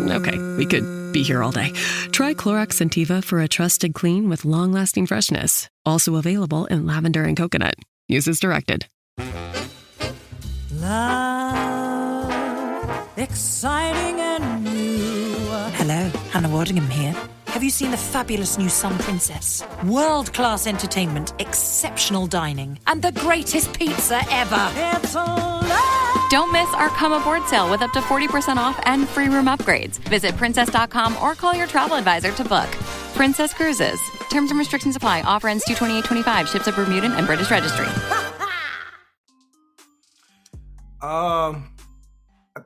Okay, we could be here all day. Try Clorox Sentiva for a trusted clean with long-lasting freshness. Also available in lavender and coconut. Use as directed. Love, exciting and new. Hello, Hannah Waddingham here. Have you seen the fabulous new Sun Princess? World-class entertainment, exceptional dining, and the greatest pizza ever. It's Don't miss our Come Aboard sale with up to 40% off and free room upgrades. Visit princess.com or call your travel advisor to book. Princess Cruises. Terms and restrictions apply. Offer ends 2/28/25. Ships at Bermudan and British Registry. I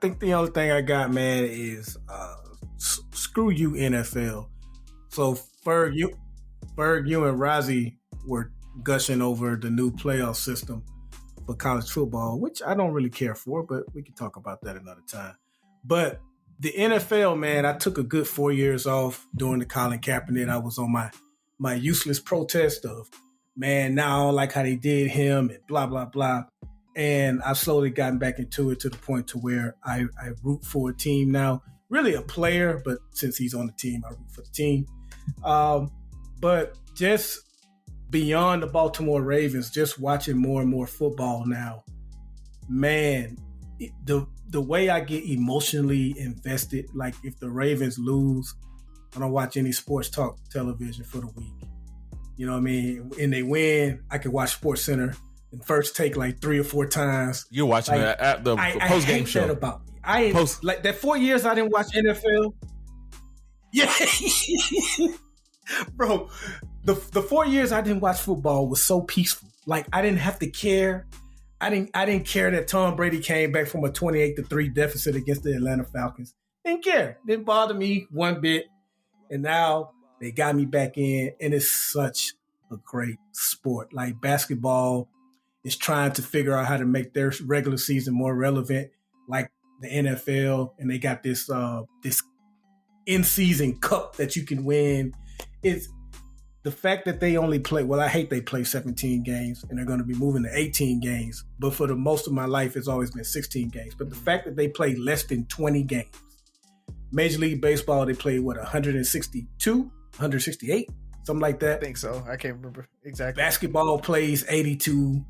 think the only thing I got, man, is screw you, NFL. So Ferg, you and Rozzy were gushing over the new playoff system for college football, which I don't really care for, but we can talk about that another time. But the NFL, man, I took a good 4 years off during the Colin Kaepernick. I was on my useless protest of, man, now I don't like how they did him and blah, blah, blah. And I've slowly gotten back into it to the point to where I root for a team now. Really a player, but since he's on the team, I root for the team. But just beyond the Baltimore Ravens, just watching more and more football now, man, the way I get emotionally invested, like if the Ravens lose, I don't watch any sports talk television for the week. You know what I mean? And they win, I can watch SportsCenter and First Take like 3 or 4 times. You're watching that at the post game show. That about me. Like that 4 years I didn't watch NFL. Yeah, bro. The 4 years I didn't watch football was so peaceful. Like I didn't have to care. I didn't care that Tom Brady came back from a 28-3 deficit against the Atlanta Falcons. Didn't care. Didn't bother me one bit. And now they got me back in, and it's such a great sport. Like basketball is trying to figure out how to make their regular season more relevant, like the NFL, and they got this in-season cup that you can win. the fact that they only play, well, I hate they play 17 games and they're going to be moving to 18 games. But for the most of my life, it's always been 16 games. But the fact that they play less than 20 games. Major League Baseball, they play, 162, 168, something like that. I think so. I can't remember exactly. Basketball plays 82,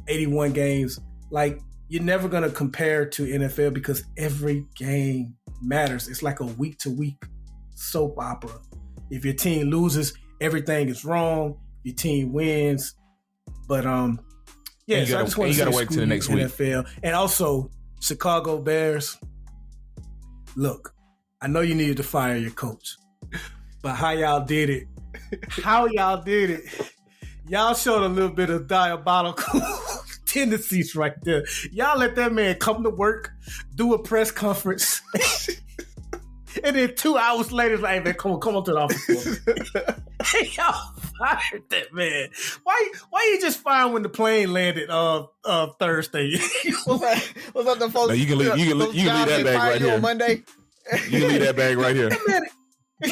81 games. Like, you're never going to compare to NFL because every game matters. It's like a week-to-week soap opera. If your team loses, everything is wrong. Your team wins. But, yeah, so I just want to wait till the next NFL. week. And also, Chicago Bears, look, I know you needed to fire your coach, but how y'all did it, y'all showed a little bit of diabolical tendencies right there. Y'all let that man come to work, do a press conference, and then 2 hours later, like, hey, man, come on to the office. Hey, y'all fired that man. Why you just fired when the plane landed Thursday? was that the folks? No, you can leave that bag right here on Monday. You can leave that bag right here. He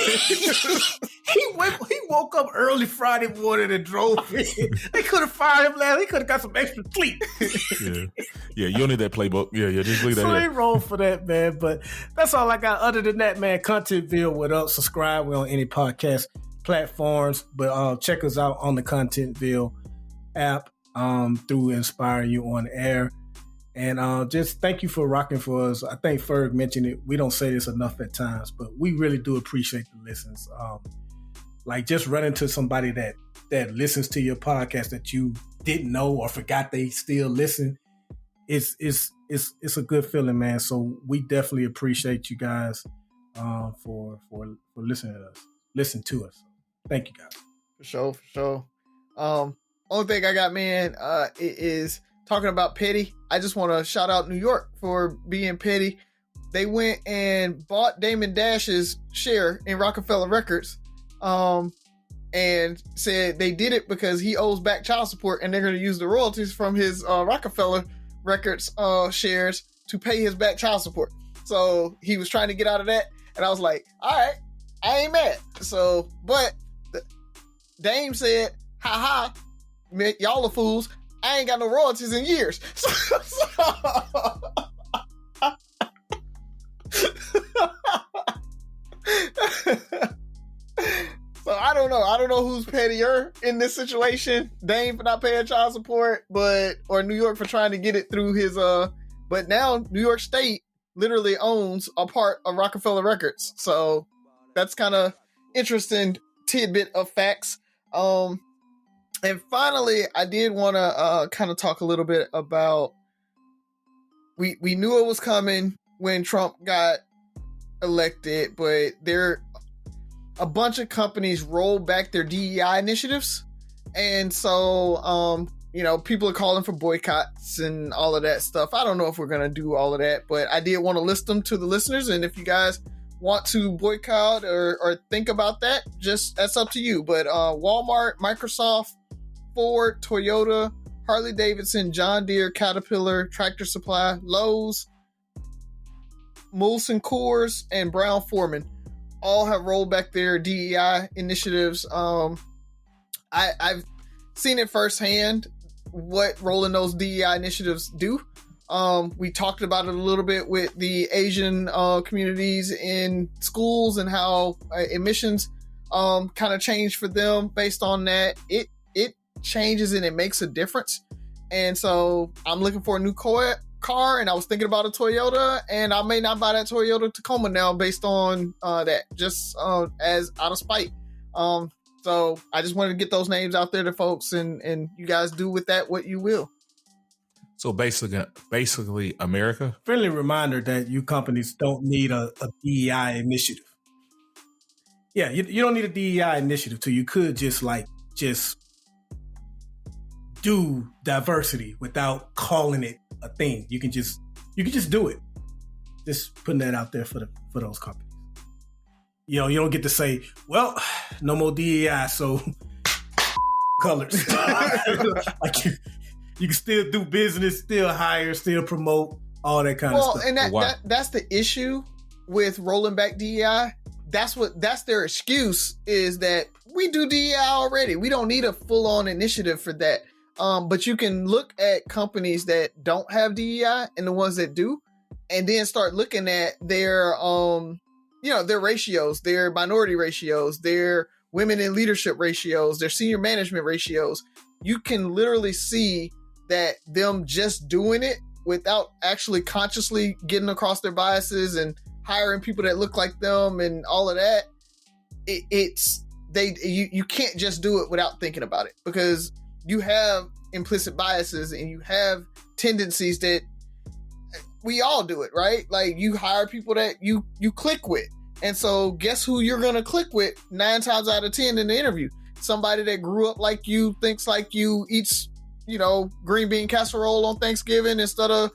woke up early Friday morning and drove in. They could have fired him last. He could have got some extra sleep. Yeah, you don't need that playbook. Yeah, just leave that. So they roll for that, man. But that's all I got. Other than that, man, Contentville, what up? Subscribe. We're on any podcast platforms, but check us out on the Contentville app through Inspire You on Air. And just thank you for rocking for us. I think Ferg mentioned it. We don't say this enough at times, but we really do appreciate the listens. Like just run into somebody that listens to your podcast that you didn't know or forgot they still listen. It's a good feeling, man. So we definitely appreciate you guys for listening to us. Listen to us. Thank you, guys. For sure. Only thing I got, man, is talking about petty. I just want to shout out New York for being petty. They went and bought Damon Dash's share in Rockefeller Records, and said they did it because he owes back child support, and they're going to use the royalties from his Rockefeller Records shares to pay his back child support. So he was trying to get out of that, and I was like, all right, I ain't mad. So, but Dame said, ha, y'all are fools. I ain't got no royalties in years. So I don't know. I don't know who's pettier in this situation. Dame for not paying child support, or New York for trying to get it through his but now New York State literally owns a part of Rockefeller Records. So that's kind of interesting tidbit of facts. And finally, I did want to kind of talk a little bit about, we knew it was coming when Trump got elected, but a bunch of companies rolled back their DEI initiatives. And so, people are calling for boycotts and all of that stuff. I don't know if we're going to do all of that, but I did want to list them to the listeners. And if you guys want to boycott or think about that, that's up to you. But Walmart, Microsoft, Ford, Toyota, Harley Davidson, John Deere, Caterpillar, Tractor Supply, Lowe's, Molson Coors, and Brown Forman all have rolled back their DEI initiatives. I've seen it firsthand what rolling those DEI initiatives do. We talked about it a little bit with the Asian communities in schools and how emissions kind of changed for them based on that. It changes and it makes a difference. And so I'm looking for a new car, and I was thinking about a Toyota, and I may not buy that Toyota Tacoma now based on that, just as out of spite. So I just wanted to get those names out there to folks, and you guys do with that what you will. So basically America. Friendly reminder that you companies don't need a DEI initiative. Yeah, you don't need a DEI initiative too. You could just do diversity without calling it a thing. You can just do it. Just putting that out there for those companies. You don't get to say, well, no more DEI, so colors. Like you can still do business, still hire, still promote, all that kind of stuff. And that's the issue with rolling back DEI. that's their excuse, is that we do DEI already. We don't need a full-on initiative for that. But you can look at companies that don't have DEI and the ones that do, and then start looking at their their ratios, their minority ratios, their women in leadership ratios, their senior management ratios. You can literally see that them just doing it without actually consciously getting across their biases and hiring people that look like them and all of that. You can't just do it without thinking about it, because you have implicit biases and you have tendencies that we all do it, right? Like, you hire people that you click with. And so guess who you're going to click with 9 times out of 10 in the interview? Somebody that grew up like you, thinks like you, eats, green bean casserole on Thanksgiving instead of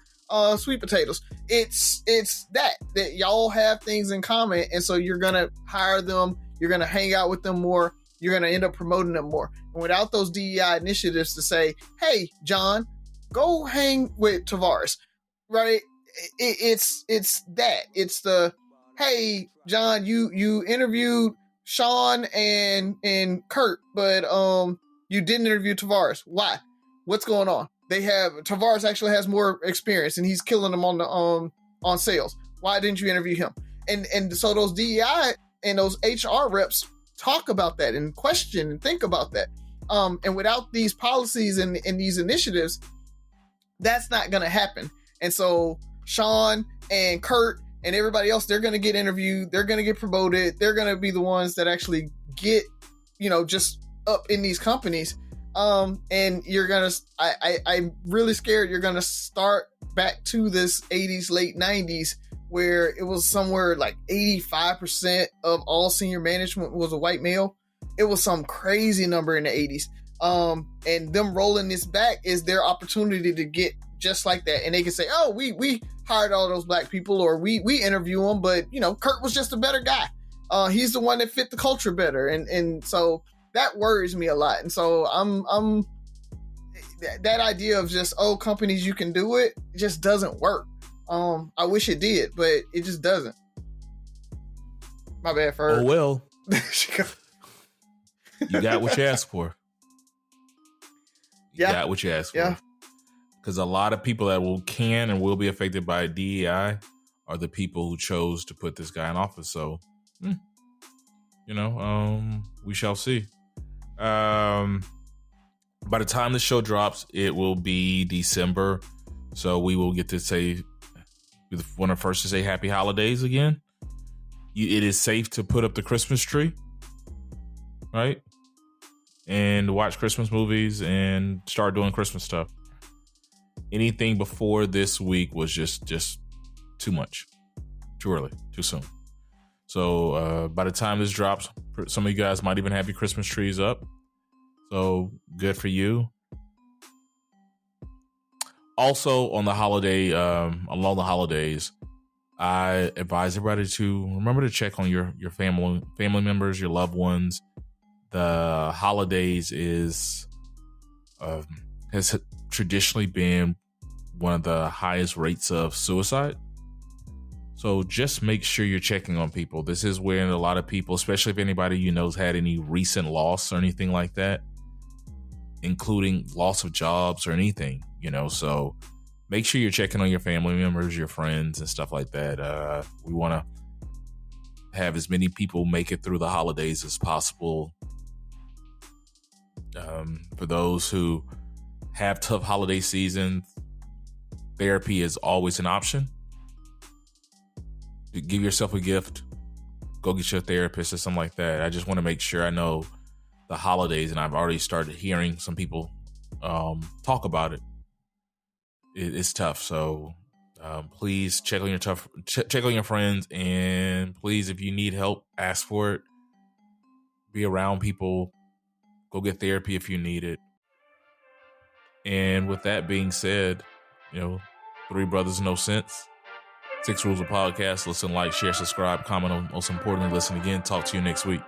sweet potatoes. It's that y'all have things in common. And so you're going to hire them. You're going to hang out with them more. You're going to end up promoting them more. And without those DEI initiatives to say, hey, John, go hang with Tavares, right? It's that. It's the, hey, John, you interviewed Sean and Kurt, but you didn't interview Tavares. Why? What's going on? Tavares actually has more experience and he's killing them on sales. Why didn't you interview him? And so those DEI and those HR reps talk about that and question and think about that. And without these policies and these initiatives, that's not going to happen. And so Sean and Kurt and everybody else, they're going to get interviewed. They're going to get promoted. They're going to be the ones that actually get, just up in these companies. And you're going to, I'm really scared you're going to start back to this 80s, late 90s, where it was somewhere like 85% of all senior management was a white male. It was some crazy number in the 80s. And them rolling this back is their opportunity to get just like that. And they can say, oh, we hired all those black people, or we interview them, but Kurt was just a better guy. He's the one that fit the culture better. And so that worries me a lot. And so I'm that idea of just, companies, you can do it, just doesn't work. I wish it did, but it just doesn't. My bad, Ferg. Oh, well. You got what you asked for. You got what you asked for. Yeah. Because a lot of people that can and will be affected by DEI are the people who chose to put this guy in office. So, we shall see. By the time the show drops, it will be December. So we will get to say, one of the first to say happy holidays again. It is safe to put up the Christmas tree, right? And watch Christmas movies and start doing Christmas stuff. Anything before this week was just too much, too early, too soon. So by the time this drops, some of you guys might even have your Christmas trees up. So good for you. Also on the holiday, along the holidays, I advise everybody to remember to check on your family members, your loved ones. The holidays has traditionally been one of the highest rates of suicide. So just make sure you're checking on people. This is when a lot of people, especially if anybody you know's had any recent loss or anything like that, including loss of jobs or anything, so make sure you're checking on your family members, your friends and stuff like that. We want to have as many people make it through the holidays as possible. For those who have tough holiday seasons, therapy is always an option. Give yourself a gift. Go get your therapist or something like that. I just want to make sure I know the holidays, and I've already started hearing some people talk about it. It's tough. So please check on your friends, and please, if you need help, ask for it. Be around people. Go get therapy if you need it. And with that being said, 3 brothers, no sense. 6 rules of podcast. Listen, like, share, subscribe, comment on. Most importantly, listen again. Talk to you next week.